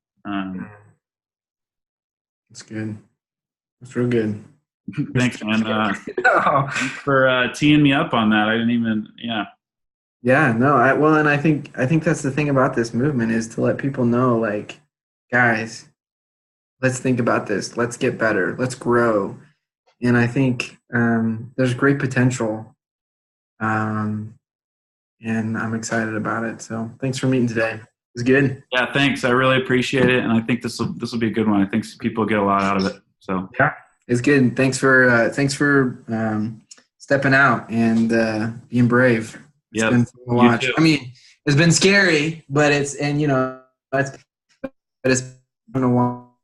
That's good. That's real good. Thanks, man. Thanks for teeing me up on that. I didn't even, Yeah, no, and I think that's the thing about this movement is to let people know, like, guys, let's think about this. Let's get better. Let's grow. And I think there's great potential, and I'm excited about it. So thanks for meeting today. It was good. Yeah, thanks. I really appreciate it, and I think this will be a good one. I think people get a lot out of it. So yeah, it's good. Thanks for stepping out and being brave. It's been fun to watch. I mean, it's been scary, but it's been a while.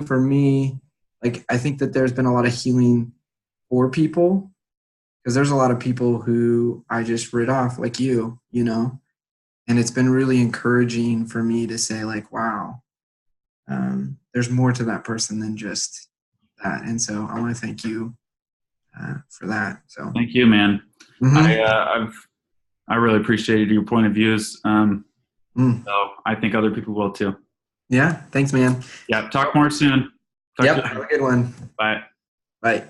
For me, like, I think that there's been a lot of healing for people, because there's a lot of people who I just rid off, like you know, and it's been really encouraging for me to say, like, wow, there's more to that person than just that. And so I want to thank you for that. So thank you, man. Mm-hmm. I really appreciated your point of views. So I think other people will too. Yeah. Thanks, man. Yeah. Talk more soon. Have a good one. Bye. Bye.